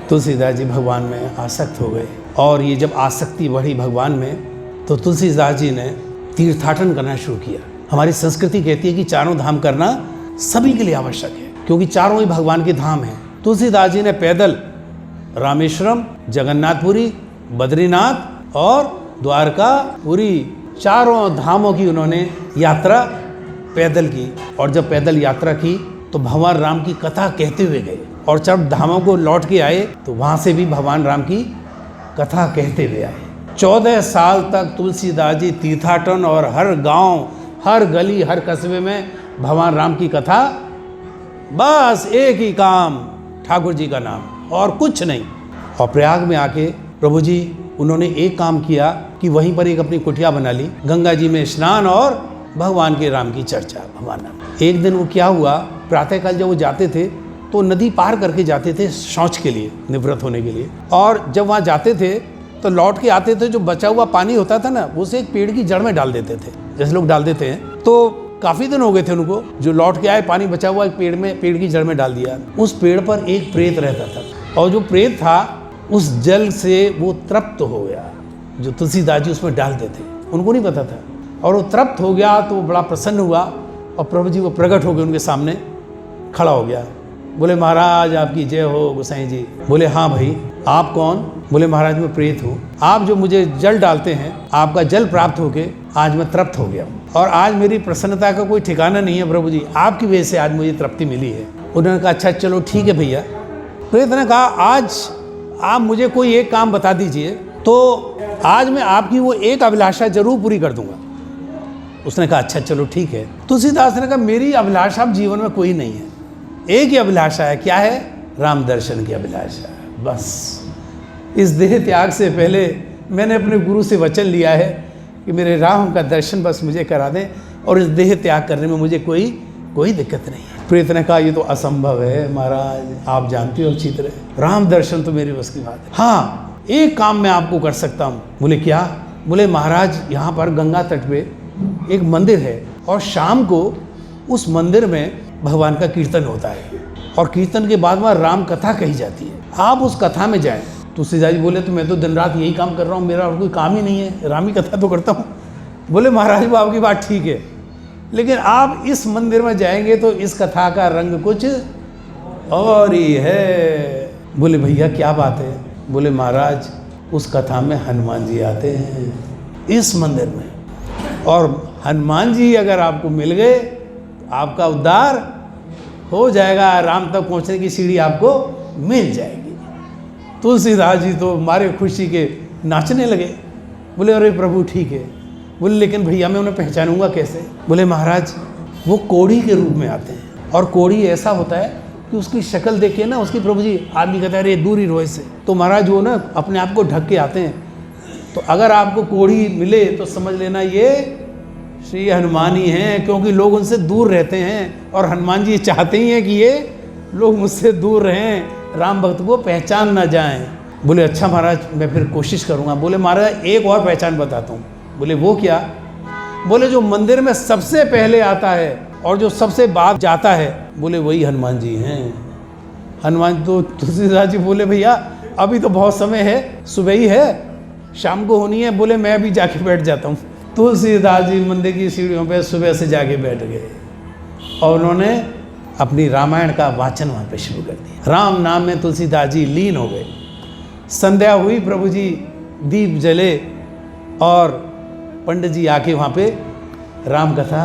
तुलसीदास जी भगवान में आसक्त हो गए। और ये जब आसक्ति बढ़ी भगवान में, तो तुलसीदास जी ने तीर्थाटन करना शुरू किया। हमारी संस्कृति कहती है कि चारों धाम करना सभी के लिए आवश्यक है, क्योंकि चारों ही भगवान के धाम हैं। तुलसीदास जी ने पैदल रामेश्वरम, जगन्नाथपुरी, बद्रीनाथ और द्वारकापुरी, चारों धामों की उन्होंने यात्रा पैदल की। और जब पैदल यात्रा की तो भगवान राम की कथा कहते हुए गए। और जब धामों को लौट के आए तो वहाँ से भी भगवान राम की कथा कहते हुए आए। 14 साल तक तुलसीदास जी तीर्थाटन, और हर गांव, हर गली, हर कस्बे में भगवान राम की कथा, बस एक ही काम, ठाकुर जी का नाम, और कुछ नहीं। और प्रयाग में आके प्रभु जी उन्होंने एक काम किया कि वहीं पर एक अपनी कुटिया बना ली, गंगा जी में स्नान और भगवान के राम की चर्चा, भगवान राम। एक दिन वो क्या हुआ, प्रातःकाल जब वो जाते थे तो नदी पार करके जाते थे शौच के लिए, निवृत्त होने के लिए। और जब वहाँ जाते थे तो लौट के आते थे, जो बचा हुआ पानी होता था ना, उसे एक पेड़ की जड़ में डाल देते थे, जैसे लोग डाल देते हैं। तो काफ़ी दिन हो गए थे उनको, जो लौट के आए पानी बचा हुआ एक पेड़ की जड़ में डाल दिया। उस पेड़ पर एक प्रेत रहता था, और जो प्रेत था उस जल से वो तृप्त हो गया, जो तुलसीदास जी उसमें डालते थे, उनको नहीं पता था। और वो तृप्त हो गया तो वो बड़ा प्रसन्न हुआ, और प्रभु जी वो प्रकट हो गए उनके सामने, खड़ा हो गया। बोले महाराज आपकी जय हो गोसाई जी। बोले हाँ भाई, आप कौन? बोले महाराज मैं प्रेत हूँ, आप जो मुझे जल डालते हैं, आपका जल प्राप्त होके आज मैं तृप्त हो गया, और आज मेरी प्रसन्नता का कोई ठिकाना नहीं है प्रभु जी, आपकी वजह से आज मुझे तृप्ति मिली है। उन्होंने कहा अच्छा चलो ठीक है भैया। प्रेत ने कहा आज आप मुझे कोई एक काम बता दीजिए, तो आज मैं आपकी वो एक अभिलाषा जरूर पूरी कर दूंगा। उसने कहा अच्छा चलो ठीक है। तुलसीदास ने कहा मेरी अभिलाषा अब जीवन में कोई नहीं है, एक ही अभिलाषा है। क्या है? राम दर्शन की अभिलाषा। बस इस देह त्याग से पहले मैंने अपने गुरु से वचन लिया है कि मेरे राम का दर्शन बस मुझे करा दें, और इस देह त्याग करने में मुझे कोई दिक्कत नहीं है। प्रेत ने कहा ये तो असंभव है महाराज, आप जानते हो अच्छी तरह, राम दर्शन तो मेरी बस की बात है। हाँ एक काम मैं आपको कर सकता हूँ। बोले क्या? बोले महाराज यहाँ पर गंगा तट पे एक मंदिर है, और शाम को उस मंदिर में भगवान का कीर्तन होता है और कीर्तन के बाद वहाँ राम कथा कही जाती है। आप उस कथा में जाएं। तुलसीदास जी बोले तो मैं तो दिन रात यही काम कर रहा हूँ, मेरा और कोई काम ही नहीं है, राम ही कथा तो करता हूँ। बोले महाराज वो आपकी बात ठीक है, लेकिन आप इस मंदिर में जाएंगे तो इस कथा का रंग कुछ और ही है। बोले भैया क्या बात है? बोले महाराज उस कथा में हनुमान जी आते हैं इस मंदिर में, और हनुमान जी अगर आपको मिल गए तो आपका उद्धार हो जाएगा, राम तक पहुंचने की सीढ़ी आपको मिल जाएगी। तुलसीदास जी तो मारे खुशी के नाचने लगे। बोले अरे प्रभु ठीक है। बोले लेकिन भैया मैं उन्हें पहचानूंगा कैसे? बोले महाराज वो कोढ़ी के रूप में आते हैं, और कोढ़ी ऐसा होता है कि उसकी शक्ल देखिए ना, उसकी प्रभु जी आदमी कहता है अरे दूर ही रहो से, तो महाराज वो ना अपने आप को ढक के आते हैं। तो अगर आपको कोढ़ी मिले तो समझ लेना ये श्री हनुमान ही हैं, क्योंकि लोग उनसे दूर रहते हैं और हनुमान जी चाहते ही हैं कि ये लोग मुझसे दूर रहें, राम भक्त को पहचान ना जाएं। बोले अच्छा महाराज मैं फिर कोशिश करूँगा। बोले महाराज एक और पहचान बताता हूँ। बोले वो क्या? बोले जो मंदिर में सबसे पहले आता है और जो सबसे बाद जाता है, बोले वही हनुमान जी हैं। हनुमान तो तुलसीदास जी बोले भैया अभी तो बहुत समय है, सुबह ही है, शाम को होनी है। बोले मैं अभी जाके बैठ जाता हूँ। तुलसीदास जी मंदिर की सीढ़ियों पे सुबह से जाके बैठ गए और उन्होंने अपनी रामायण का वाचन वहाँ पे शुरू कर दिया। राम नाम में तुलसीदास जी लीन हो गए। संध्या हुई, प्रभु जी दीप जले और पंडित जी आके वहाँ पे राम कथा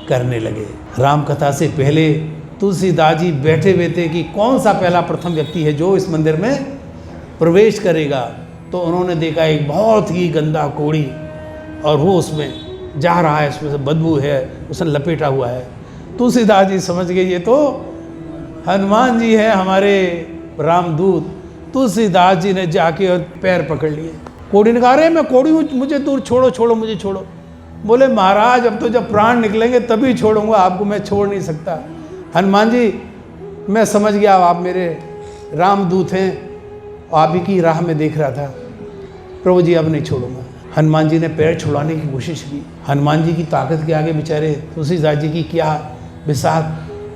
करने लगे। राम कथा से पहले तुलसीदास जी बैठे हुए थे कि कौन सा पहला प्रथम व्यक्ति है जो इस मंदिर में प्रवेश करेगा। तो उन्होंने देखा एक बहुत ही गंदा कोढ़ी और वो उसमें जा रहा है, उसमें से बदबू है, उसने लपेटा हुआ है। तुलसीदास जी समझ गए ये तो हनुमान जी हैं हमारे रामदूत। तुलसीदास जी ने जाके और पैर पकड़ लिए। कोढ़ी ने कहा अरे मैं कोढ़ी हूँ, मुझे दूर छोड़ो, छोड़ो मुझे छोड़ो। बोले महाराज अब तो जब प्राण निकलेंगे तभी छोड़ूंगा, आपको मैं छोड़ नहीं सकता। हनुमान जी मैं समझ गया आप मेरे रामदूत हैं, आप ही की राह में देख रहा था, प्रभु जी अब नहीं छोड़ूंगा। हनुमान जी ने पैर छुड़ाने की कोशिश की। हनुमान जी की ताकत के आगे बेचारे तुलसीदास जी की क्या विसार,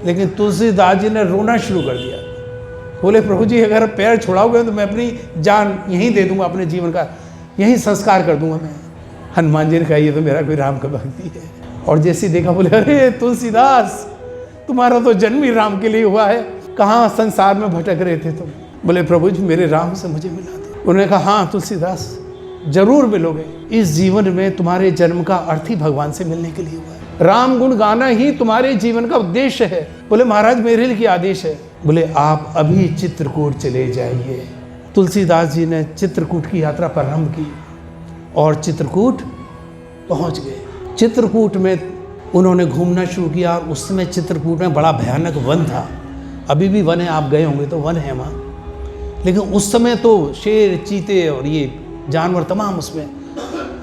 लेकिन तुलसीदास जी ने रोना शुरू कर दिया। बोले प्रभु जी अगर पैर छुड़ाओगे तो मैं अपनी जान यहीं दे दूंगा, अपने जीवन का यहीं संस्कार कर दूंगा मैं। हनुमान जी ने कहा ये तो मेरा कोई राम का भक्ति है। और जैसे देखा बोले अरे तुलसीदास तुम्हारा तो जन्म ही राम के लिए हुआ है, कहाँ संसार में भटक रहे थे तुम। बोले प्रभु जी मेरे राम से मुझे मिला दो। उन्होंने कहा हाँ तुलसीदास जरूर मिलोगे, इस जीवन में तुम्हारे जन्म का अर्थ ही भगवान से मिलने के लिए हुआ है, राम गुण गाना ही तुम्हारे जीवन का उद्देश्य है। बोले महाराज मेरे लिए क्या आदेश है? बोले आप अभी चित्रकूट चले जाइए। तुलसीदास जी ने चित्रकूट की यात्रा प्रारंभ की और चित्रकूट पहुंच गए। चित्रकूट में उन्होंने घूमना शुरू किया और उस समय चित्रकूट में बड़ा भयानक वन था। अभी भी वन है, आप गए होंगे तो वन है वहाँ, लेकिन उस समय तो शेर चीते और ये जानवर तमाम उसमें,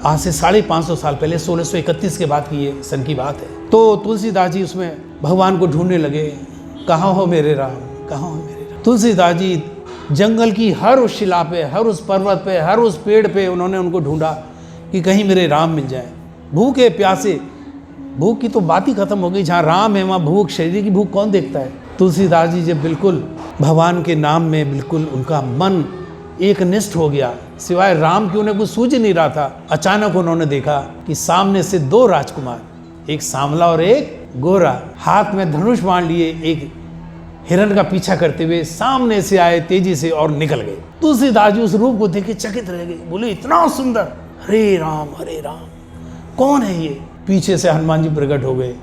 आज से 550 साल पहले 1631 के बाद की ये सन की बात है। तो तुलसीदास जी उसमें भगवान को ढूंढने लगे, कहाँ हो मेरे राम, कहाँ हो मेरे राम। तुलसीदास जी जंगल की हर उस शिला पे, हर उस पर्वत पे, हर उस पेड़ पे उन्होंने उनको ढूंढा कि कहीं मेरे राम मिल जाए। भूखे प्यासे, भूख की तो बात ही खत्म हो गई, जहाँ राम है वहाँ भूख, शरीर की भूख कौन देखता है। तुलसीदास जी जब बिल्कुल भगवान के नाम में बिल्कुल उनका मन एक निष्ठ हो गया, सिवाय राम की उन्हें कुछ सूझ नहीं रहा था। अचानक उन्होंने देखा कि सामने से 2 राजकुमार, एक सांवला और एक गोरा, हाथ में धनुष बाण लिए एक हिरण का पीछा करते हुए सामने से आए तेजी से और निकल गए। तुलसीदास जी उस रूप को देख के चकित रह गए। बोले इतना सुंदर, हरे राम कौन है ये? पीछे से हनुमान जी प्रकट हो गए।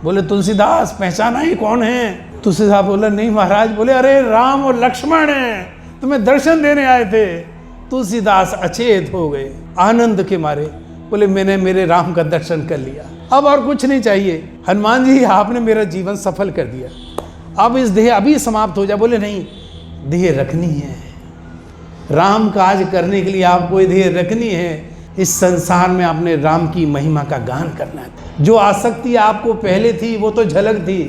बोले तुलसीदास पहचाना ही कौन है? तुलसीदास बोला नहीं महाराज। बोले अरे राम और लक्ष्मण हैं, तुम्हें दर्शन देने आए थे। तुलसीदास अचेत हो गए आनंद के मारे। बोले मैंने मेरे राम का दर्शन कर लिया, अब और कुछ नहीं चाहिए। हनुमान जी आपने मेरा जीवन सफल कर दिया, अब इस देह अभी समाप्त हो जाए। बोले नहीं, देह रखनी है, राम काज करने के लिए आपको देह रखनी है। इस संसार में आपने राम की महिमा का गान करना है। जो आसक्ति आपको पहले थी वो तो झलक थी,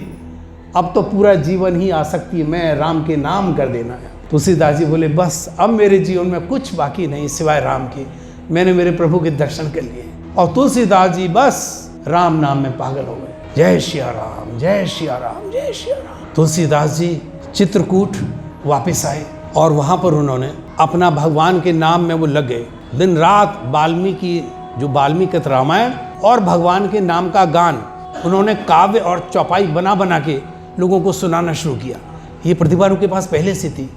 अब तो पूरा जीवन ही आसक्ति में राम के नाम कर देना है। तुलसीदास जी बोले बस अब मेरे जीवन में कुछ बाकी नहीं सिवाय राम के, मैंने मेरे प्रभु के दर्शन कर लिए। और तुलसीदास जी बस राम नाम में पागल हो गए। जय सिया राम, जय सिया राम, जय सिया राम। तुलसीदास जी चित्रकूट वापस आए और वहाँ पर उन्होंने अपना भगवान के नाम में वो लग गए। दिन रात वाल्मीकि रामायण और भगवान के नाम का गान उन्होंने काव्य और चौपाई बना बना के लोगों को सुनाना शुरू किया। ये प्रतिभा उनके पास पहले से थी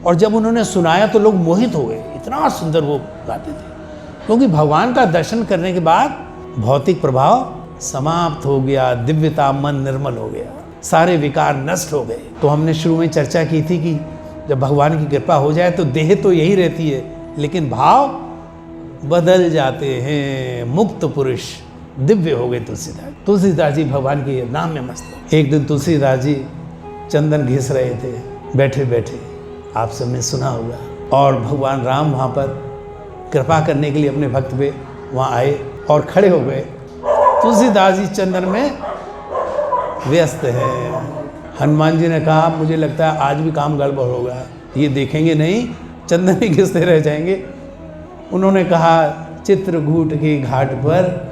और जब उन्होंने सुनाया तो लोग मोहित हो गए, इतना सुंदर वो गाते थे। क्योंकि भगवान का दर्शन करने के बाद भौतिक प्रभाव समाप्त हो गया, दिव्यता, मन निर्मल हो गया, सारे विकार नष्ट हो गए। तो हमने शुरू में चर्चा की थी कि जब भगवान की कृपा हो जाए तो देह तो यही रहती है लेकिन भाव बदल जाते हैं। मुक्त पुरुष दिव्य हो गए तुलसीदास जी भगवान के नाम में मस्त। एक दिन तुलसीदास जी चंदन घिस रहे थे बैठे बैठे, आप सबने सुना होगा, और भगवान राम वहाँ पर कृपा करने के लिए अपने भक्त पे वहाँ आए और खड़े हो गए। तुलसीदास जी चंदन में व्यस्त हैं। हनुमान जी ने कहा मुझे लगता है आज भी काम गड़बड़ होगा, ये देखेंगे नहीं, चंदन ही घिसते रह जाएंगे। उन्होंने कहा चित्रकूट की घाट पर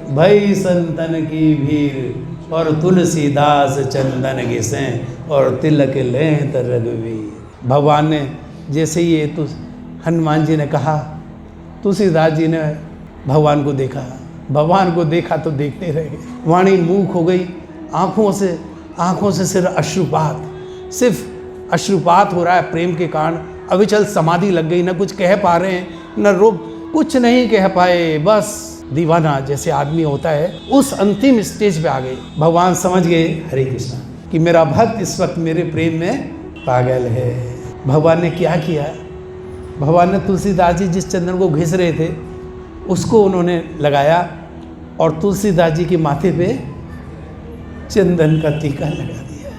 भई संतन की भीड़ और तुलसीदास चंदन घिसें और तिलक लें तर रघुवीर। भगवान ने जैसे ये तो हनुमान जी ने कहा, तुलसीदास जी ने भगवान को देखा तो देखते रह गए। वाणी मूक हो गई, आँखों से सिर्फ अश्रुपात हो रहा है प्रेम के कारण। अविचल समाधि लग गई, न कुछ कह पा रहे हैं न रोक, कुछ नहीं कह पाए, बस दीवाना जैसे आदमी होता है उस अंतिम स्टेज पे आ गए। भगवान समझ गए, हरे कृष्णा, कि मेरा भक्त इस वक्त मेरे प्रेम में पागल है। भगवान ने क्या किया? भगवान ने तुलसीदास जी जिस चंदन को घिस रहे थे उसको उन्होंने लगाया और तुलसीदास जी के माथे पे चंदन का टीका लगा दिया।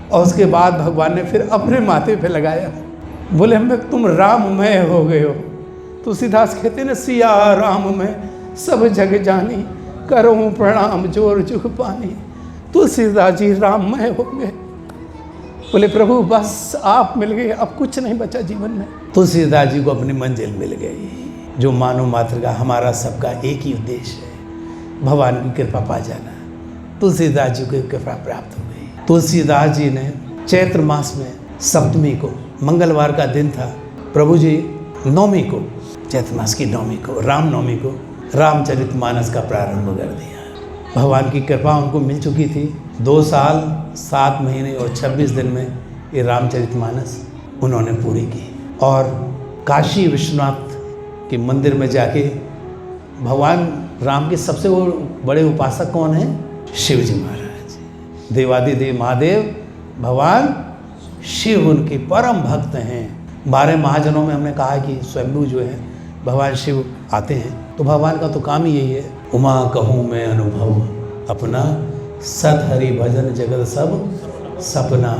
और उसके बाद भगवान ने फिर अपने माथे पे लगाया। बोले हमें तुम राममय हो गए हो। तुलसीदास कहते न सिया राम में सब जग जानी, करो प्रणाम जोर जुग पानी। तुलसीदास जी राममय हो गए। बोले प्रभु बस आप मिल गए, अब कुछ नहीं बचा जीवन में। तुलसीदास जी को अपनी मंजिल मिल गई, जो मानव मात्र का हमारा सबका एक ही उद्देश्य है, भगवान की कृपा पा जाना। तुलसीदास जी को कृपा प्राप्त हो गई। तुलसीदास जी ने चैत्र मास में सप्तमी को, मंगलवार का दिन था, प्रभु जी नवमी को, चैत्र मास की नवमी को, रामनवमी को रामचरितमानस का प्रारंभ कर दिया। भगवान की कृपा उनको मिल चुकी थी। 2 साल 7 महीने और 26 दिन में ये रामचरितमानस उन्होंने पूरी की। और काशी विश्वनाथ के मंदिर में जाके भगवान राम के सबसे बड़े उपासक कौन हैं? शिव जी महाराज। देवादिदेव महादेव भगवान शिव उनके परम भक्त हैं। 12 महाजनों में हमने कहा कि स्वयंभू जो है भगवान शिव आते हैं, तो भगवान का तो काम ही यही है, उमा कहूँ मैं अनुभव अपना, सत हरि भजन जगत सब सपना।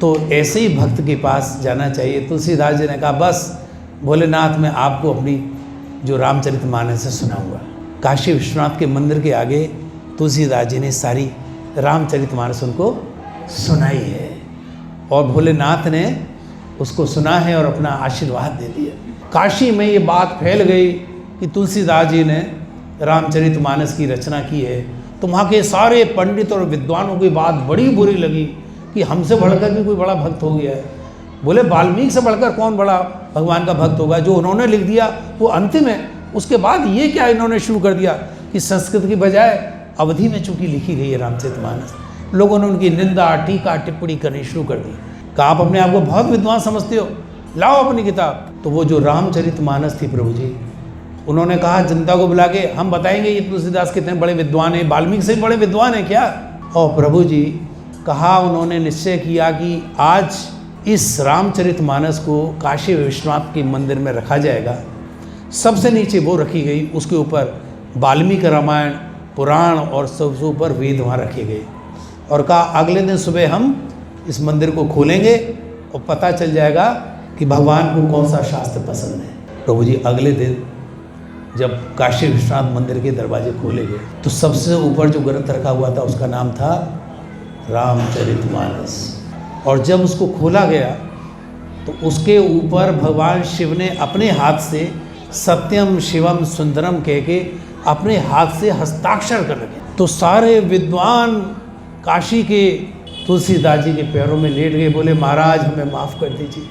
तो ऐसे ही भक्त के पास जाना चाहिए। तुलसीदास जी ने कहा बस भोलेनाथ मैं आपको अपनी जो रामचरितमानस से सुनाऊंगा। काशी विश्वनाथ के मंदिर के आगे तुलसीदास जी ने सारी रामचरितमानस उनको सुनाई है और भोलेनाथ ने उसको सुना है और अपना आशीर्वाद दे दिया। काशी में ये बात फैल गई कि तुलसीदास जी ने रामचरितमानस की रचना की है, तो वहाँ के सारे पंडित और विद्वानों की बात बड़ी बुरी लगी कि हमसे बढ़कर भी कोई बड़ा भक्त हो गया है। बोले वाल्मीकि से बढ़कर कौन बड़ा भगवान का भक्त होगा, जो उन्होंने लिख दिया वो अंतिम है। उसके बाद ये क्या इन्होंने शुरू कर दिया कि संस्कृत की बजाय अवधि में चूंकि लिखी गई है रामचरितमानस, लोगों ने उनकी निंदा टीका टिप्पणी करनी शुरू कर दी। कहा आप अपने आप को बहुत विद्वान समझते हो, लाओ अपनी किताब। तो वो जो रामचरितमानस थी प्रभु जी, उन्होंने कहा जनता को बुला के हम बताएंगे ये तुलसीदास कितने बड़े विद्वान हैं, वाल्मीकि से बड़े विद्वान हैं क्या। और प्रभु जी कहा, उन्होंने निश्चय किया कि आज इस रामचरितमानस को काशी विश्वनाथ के मंदिर में रखा जाएगा। सबसे नीचे वो रखी गई, उसके ऊपर वाल्मीकि रामायण पुराण और सबसे ऊपर वेद वहाँ रखे गए। और कहा अगले दिन सुबह हम इस मंदिर को खोलेंगे और पता चल जाएगा कि भगवान को कौन सा शास्त्र पसंद है। प्रभु जी अगले दिन जब काशी विश्वनाथ मंदिर के दरवाजे खोले गए तो सबसे ऊपर जो ग्रंथ रखा हुआ था उसका नाम था रामचरितमानस। और जब उसको खोला गया तो उसके ऊपर भगवान शिव ने अपने हाथ से सत्यम शिवम सुंदरम कह के अपने हाथ से हस्ताक्षर कर रखे। तो सारे विद्वान काशी के तुलसीदास जी के पैरों में लेट गए, बोले महाराज हमें माफ़ कर दीजिए,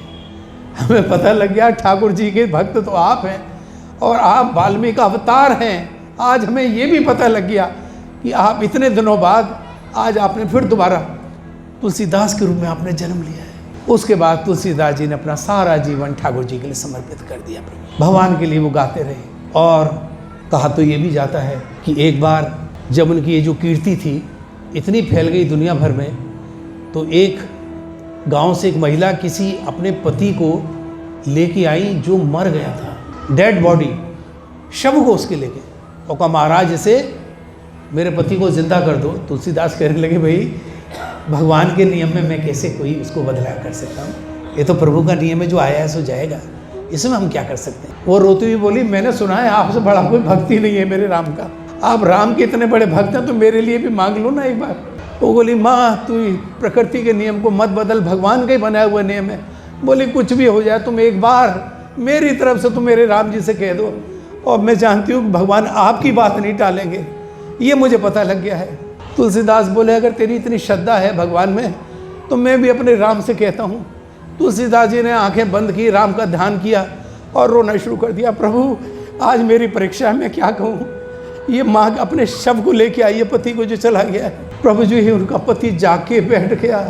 हमें पता लग गया ठाकुर जी के भक्त तो आप हैं और आप वाल्मीकि अवतार हैं। आज हमें ये भी पता लग गया कि आप इतने दिनों बाद आज आपने फिर दोबारा तुलसीदास के रूप में आपने जन्म लिया है। उसके बाद तुलसीदास जी ने अपना सारा जीवन ठाकुर जी के लिए समर्पित कर दिया, भगवान के लिए वो गाते रहे। और कहा तो ये भी जाता है कि एक बार जब उनकी ये जो कीर्ति थी इतनी फैल गई दुनिया भर में, तो एक गांव से एक महिला किसी अपने पति को लेके आई जो मर गया था, डेड बॉडी, शव को उसके लेके, और कहा महाराज इसे मेरे पति को जिंदा कर दो। तुलसीदास कहने लगे भाई भगवान के नियम में मैं कैसे कोई उसको बदला कर सकता हूँ, ये तो प्रभु का नियम है, जो आया है सो जाएगा, इसमें हम क्या कर सकते हैं। वो रोती हुई बोली मैंने सुना है आपसे बड़ा कोई भक्ति नहीं है मेरे राम का, आप राम के इतने बड़े भक्त हैं तो मेरे लिए भी मांग लो ना एक बार। वो बोली माँ तू प्रकृति के नियम को मत बदल, भगवान का ही बनाया हुआ नियम है। बोली कुछ भी हो जाए तुम एक बार मेरी तरफ से तुम मेरे राम जी से कह दो, और मैं जानती हूँ कि भगवान आपकी बात नहीं टालेंगे, ये मुझे पता लग गया है। तुलसीदास बोले अगर तेरी इतनी श्रद्धा है भगवान में तो मैं भी अपने राम से कहता हूँ। तुलसीदास जी ने आंखें बंद की, राम का ध्यान किया और रोना शुरू कर दिया, प्रभु आज मेरी परीक्षा है, मैं क्या कहूँ। ये माँ अपने शव को लेके आई है, पति को जो चला गया है। प्रभु जी ही उनका पति जाके बैठ गया,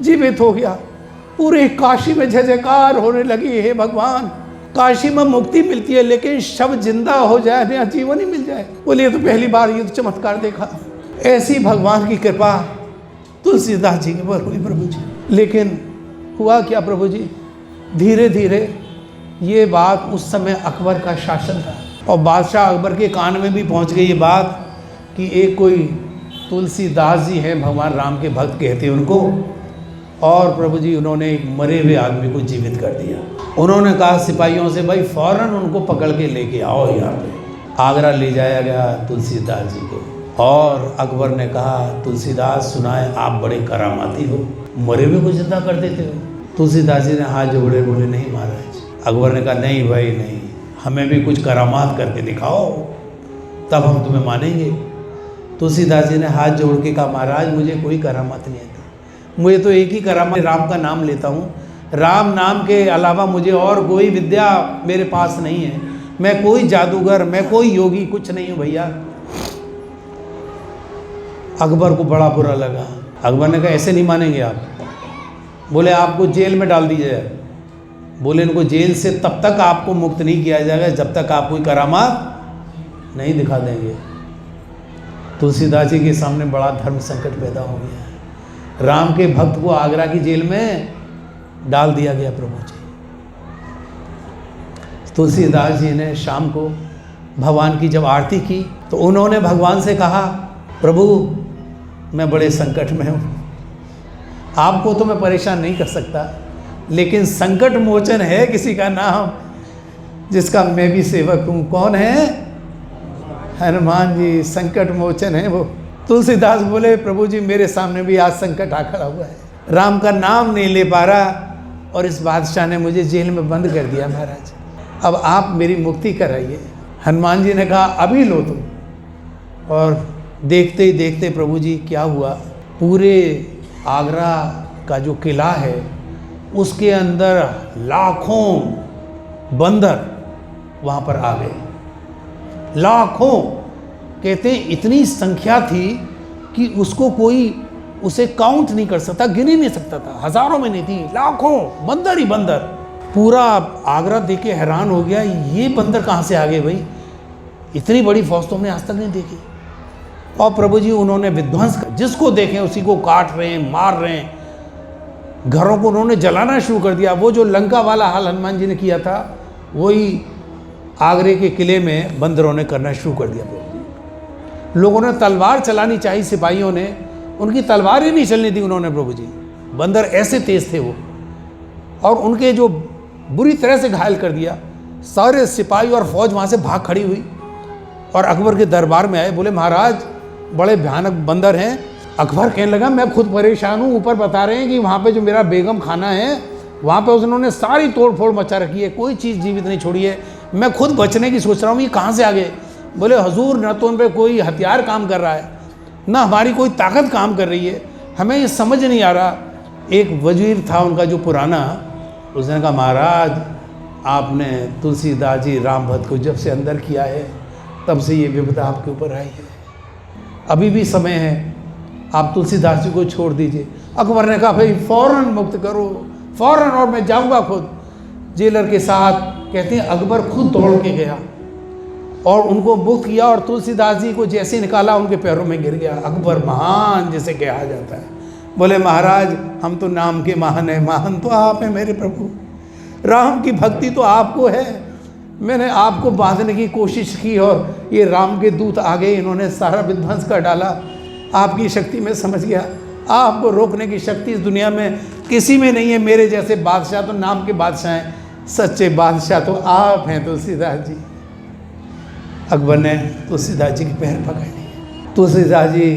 जीवित हो गया। पूरे काशी में जय जयकार होने लगी, हे भगवान काशी में मुक्ति मिलती है लेकिन शव जिंदा हो जाए, नया जीवन ही मिल जाए। बोले ये तो पहली बार ये तो चमत्कार देखा। ऐसी भगवान की कृपा तुलसीदास जी के ऊपर हुई प्रभु जी। लेकिन हुआ क्या प्रभु जी, धीरे धीरे ये बात, उस समय अकबर का शासन था और बादशाह अकबर के कान में भी पहुंच गई ये बात कि एक कोई तुलसीदास जी हैं, भगवान राम के भक्त कहते हैं उनको। और प्रभु जी उन्होंने एक मरे हुए आदमी को जीवित कर दिया। उन्होंने कहा सिपाहियों से भाई फौरन उनको पकड़ के लेके आओ यहाँ पे। आगरा ले जाया गया तुलसीदास जी को, और अकबर ने कहा तुलसीदास सुनाए आप बड़े करामाती हो, मरे हुए को जिंदा कर देते हो। तुलसीदास जी ने हाथ जोड़े, बोले नहीं महाराज। अकबर ने कहा नहीं भाई नहीं, हमें भी कुछ करामात करके दिखाओ तब हम तुम्हें मानेंगे। तुलसीदास जी ने हाथ जोड़ के कहा महाराज मुझे कोई करामात नहीं आती, मुझे तो एक ही करामात राम का नाम लेता हूँ, राम नाम के अलावा मुझे और कोई विद्या मेरे पास नहीं है, मैं कोई जादूगर, मैं कोई योगी कुछ नहीं हूँ भैया। अकबर को बड़ा बुरा लगा। अकबर ने कहा ऐसे नहीं मानेंगे आप। बोले आपको जेल में डाल दिया जाए। बोले इनको जेल से तब तक आपको मुक्त नहीं किया जाएगा जब तक आप कोई करामात नहीं दिखा देंगे। तुलसीदास जी के सामने बड़ा धर्म संकट पैदा हो गया है। राम के भक्त को आगरा की जेल में डाल दिया गया प्रभु जी। तुलसीदास जी ने शाम को भगवान की जब आरती की तो उन्होंने भगवान से कहा प्रभु मैं बड़े संकट में हूँ, आपको तो मैं परेशान नहीं कर सकता, लेकिन संकट मोचन है किसी का नाम जिसका मैं भी सेवक हूँ। कौन है? हनुमान जी, संकट मोचन है वो। तुलसीदास बोले प्रभु जी मेरे सामने भी आज संकट आ खड़ा हुआ है, राम का नाम नहीं ले पा रहा और इस बादशाह ने मुझे जेल में बंद कर दिया महाराज, अब आप मेरी मुक्ति कराइए। हनुमान जी ने कहा अभी लो तुम। और देखते ही देखते प्रभु जी क्या हुआ, पूरे आगरा का जो किला है उसके अंदर लाखों बंदर वहाँ पर आ गए। लाखों, कहते हैं इतनी संख्या थी कि उसको कोई उसे काउंट नहीं कर सकता, गिन ही नहीं सकता था, हजारों में नहीं थी, लाखों बंदर ही बंदर। पूरा आगरा देख के हैरान हो गया, ये बंदर कहाँ से आ गए भाई, इतनी बड़ी फौज तो हमने आज तक नहीं देखी। और प्रभु जी उन्होंने विध्वंस, जिसको देखें उसी को काट रहे हैं, मार रहे हैं, घरों को उन्होंने जलाना शुरू कर दिया। वो जो लंका वाला हाल हनुमान जी ने किया था वही आगरे के किले में बंदरों ने करना शुरू कर दिया। प्रभु जी लोगों ने तलवार चलानी चाहिए, सिपाहियों ने उनकी तलवार ही नहीं चलनी दी उन्होंने। प्रभु जी बंदर ऐसे तेज थे वो, और उनके जो बुरी तरह से घायल कर दिया। सारे सिपाही और फौज वहाँ से भाग खड़ी हुई और अकबर के दरबार में आए, बोले महाराज बड़े भयानक बंदर हैं। अकबर कहने लगा मैं खुद परेशान हूँ, ऊपर बता रहे हैं कि वहाँ पे जो मेरा बेगम खाना है वहाँ पे उन्होंने सारी तोड़ फोड़ मचा रखी है, कोई चीज़ जीवित नहीं छोड़ी है, मैं खुद बचने की सोच रहा हूँ, ये कहाँ से आ गए। बोले हजूर न तो उन पर कोई हथियार काम कर रहा है ना हमारी कोई ताकत काम कर रही है, हमें ये समझ नहीं आ रहा। एक वजीर था उनका जो पुराना, उसने कहा महाराज आपने तुलसीदास जी राम भक्त को जब से अंदर किया है तब से ये विपदा आपके ऊपर आई है, अभी भी समय है, आप तुलसीदास जी को छोड़ दीजिए। अकबर ने कहा भाई फ़ौरन मुक्त करो, फ़ौरन, और मैं जाऊंगा खुद। जेलर के साथ कहते हैं अकबर खुद दौड़ के गया और उनको मुक्त किया, और तुलसीदास जी को जैसे निकाला उनके पैरों में गिर गया। अकबर महान जिसे कहा जाता है, बोले महाराज हम तो नाम के महान है, महान तो आप हैं मेरे प्रभु, राम की भक्ति तो आपको है, मैंने आपको बांधने की कोशिश की और ये राम के दूत आ गए, इन्होंने सारा विध्वंस कर डाला। आपकी शक्ति में समझ गया, आपको रोकने की शक्ति इस दुनिया में किसी में नहीं है। मेरे जैसे बादशाह तो नाम के बादशाह हैं, सच्चे बादशाह तो आप हैं तुलसीदास जी। अकबर ने तुलसीदास जी के पैर पकड़ लिए, तुलसीदास जी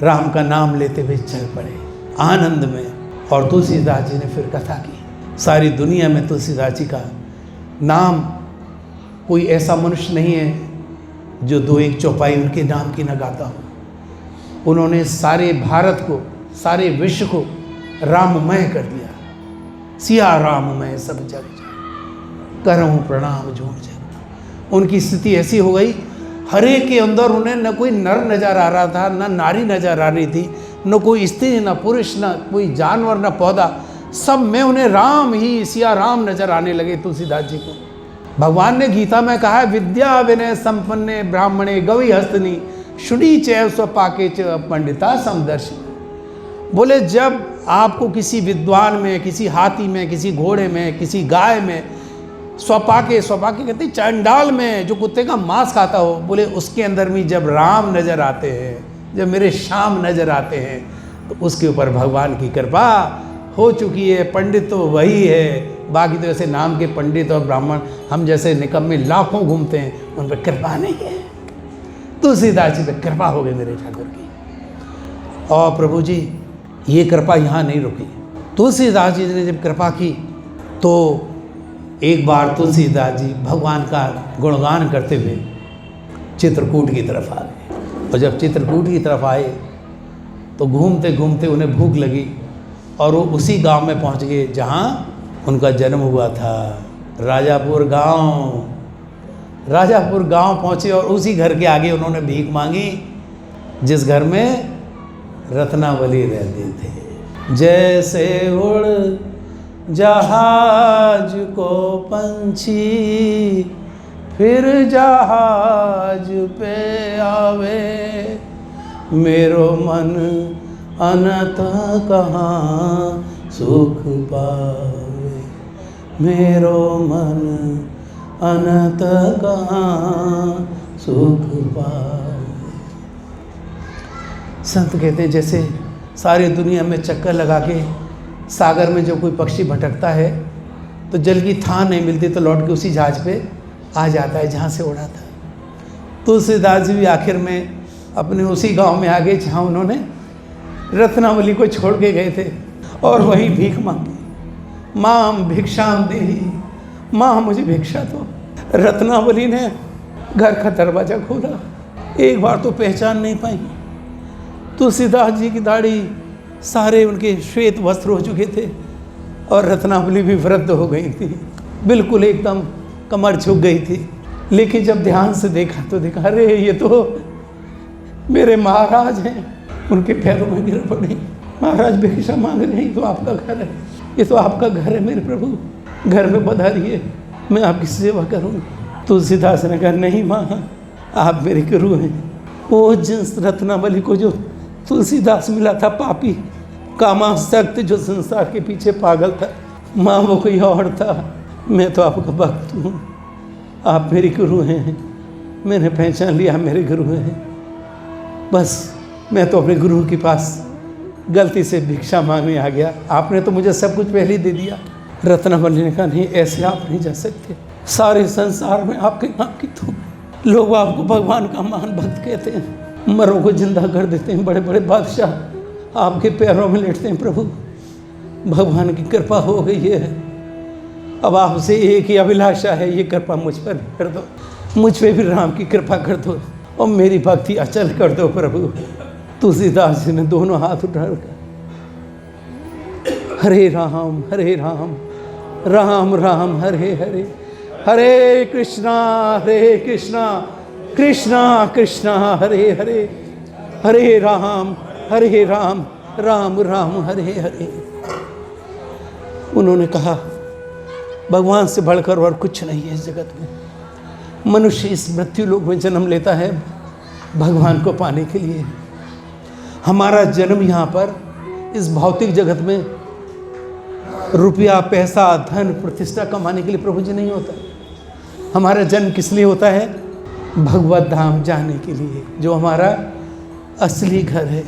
राम का नाम लेते हुए चल पड़े आनंद में। और तुलसीदास जी ने फिर कथा की, सारी दुनिया में तुलसीदास जी का नाम, कोई ऐसा मनुष्य नहीं है जो दो एक चौपाई उनके नाम की न गाता हो। उन्होंने सारे भारत को, सारे विश्व को राममय कर दिया। सिया राममय सब जग करहूँ प्रणाम जोड़ जग। उनकी स्थिति ऐसी हो गई, हर एक के अंदर उन्हें न कोई नर नजर आ रहा था, न नारी नजर आ रही थी, न कोई स्त्री, न पुरुष, न कोई जानवर, न पौधा, सब में उन्हें राम ही, सिया राम नजर आने लगे तुलसीदास जी को। भगवान ने गीता में कहा है विद्या विनय संपन्ने ब्राह्मणे गवि हस्तनी शुणी चैव स्वपाके च पंडिता समदर्शी। बोले जब आपको किसी विद्वान में, किसी हाथी में, किसी घोड़े में, किसी गाय में, स्वपाके, स्वपाके कहते हैं चंडाल में जो कुत्ते का मांस खाता हो, बोले उसके अंदर भी जब राम नजर आते हैं, जब मेरे श्याम नजर आते हैं, तो उसके ऊपर भगवान की कृपा हो चुकी है। पंडित तो वही है, बाकी तो ऐसे नाम के पंडित और ब्राह्मण हम जैसे निकम्मे लाखों घूमते हैं, उन पर कृपा नहीं है। तुलसीदास जी पर कृपा हो गई मेरे ठाकुर की। और प्रभु जी ये कृपा यहाँ नहीं रुकी, तुलसीदास जी ने जब कृपा की तो एक बार तुलसीदास जी भगवान का गुणगान करते हुए चित्रकूट की तरफ आ गए। और जब चित्रकूट की तरफ आए तो घूमते घूमते उन्हें भूख लगी और वो उसी गांव में पहुंच गए जहां उनका जन्म हुआ था, राजापुर गांव। राजापुर गांव पहुंचे और उसी घर के आगे उन्होंने भीख मांगी जिस घर में रत्नावली रहते थे। जैसे उड़ जहाज को पंछी फिर जहाज पे आवे, मेरो मन अनत कहाँ सुख पावे, मेरो मन अनंत कहाँ सुख पावे। संत कहते हैं जैसे सारी दुनिया में चक्कर लगा के सागर में जब कोई पक्षी भटकता है तो जल की थाह नहीं मिलती तो लौट के उसी जहाज पे आ जाता है जहाँ से उड़ा था। तुलसीदास जी भी आखिर में अपने उसी गांव में आ गए जहाँ उन्होंने रत्नावली को छोड़ के गए थे और वहीं भीख मांगी। माँ भिक्षाम देही, माँ मुझे भिक्षा दो। रत्नावली ने घर का दरवाज़ा खोला, एक बार तो पहचान नहीं पाई। तुलसीदास जी की दाढ़ी, सारे उनके श्वेत वस्त्र हो चुके थे और रत्नावली भी वृद्ध हो गई थी, बिल्कुल एकदम कमर झुक गई थी। लेकिन जब ध्यान से देखा तो देखा अरे ये तो मेरे महाराज हैं। उनके पैरों में गिर पड़ी, महाराज भिक्षा मांग रहे हैं, तो आपका घर है, ये तो आपका घर है मेरे प्रभु, घर में पधारिए, मैं आपकी सेवा करूँगी। तुलसीदास ने कहा नहीं माँ, आप मेरे गुरु हैं। वो जिस रत्नावली को जो तुलसीदास मिला था, पापी कामासक्त जो संसार के पीछे पागल था, माँ वो कोई और था, मैं तो आपका भक्त हूँ, आप मेरे गुरु हैं, मैंने पहचान लिया मेरे गुरु हैं। बस मैं तो अपने गुरु के पास गलती से भिक्षा मांगने आ गया, आपने तो मुझे सब कुछ पहले दे दिया। रत्नावली ने कहा नहीं, ऐसे आप नहीं जा सकते, सारे संसार में आपके नाम की तो लोग आपको भगवान का महान भक्त कहते हैं, मरों को जिंदा कर देते हैं, बड़े बड़े बादशाह आपके पैरों में लेटते हैं। प्रभु भगवान की कृपा हो गई है, अब आपसे एक ही अभिलाषा है, ये कृपा मुझ पर कर दो, मुझ पर भी राम की कृपा कर दो और मेरी भक्ति अचल कर दो प्रभु। तुलसीदास जी ने दोनों हाथ उठाकर हरे राम राम राम हरे हरे, हरे कृष्णा कृष्णा कृष्णा हरे हरे, हरे राम राम राम हरे हरे। उन्होंने कहा भगवान से बढ़कर और कुछ नहीं है इस जगत में। मनुष्य इस मृत्यु लोक में जन्म लेता है भगवान को पाने के लिए। हमारा जन्म यहाँ पर इस भौतिक जगत में रुपया पैसा धन प्रतिष्ठा कमाने के लिए प्रभु जी नहीं होता। हमारा जन्म किस लिए होता है? भगवत धाम जाने के लिए, जो हमारा असली घर है।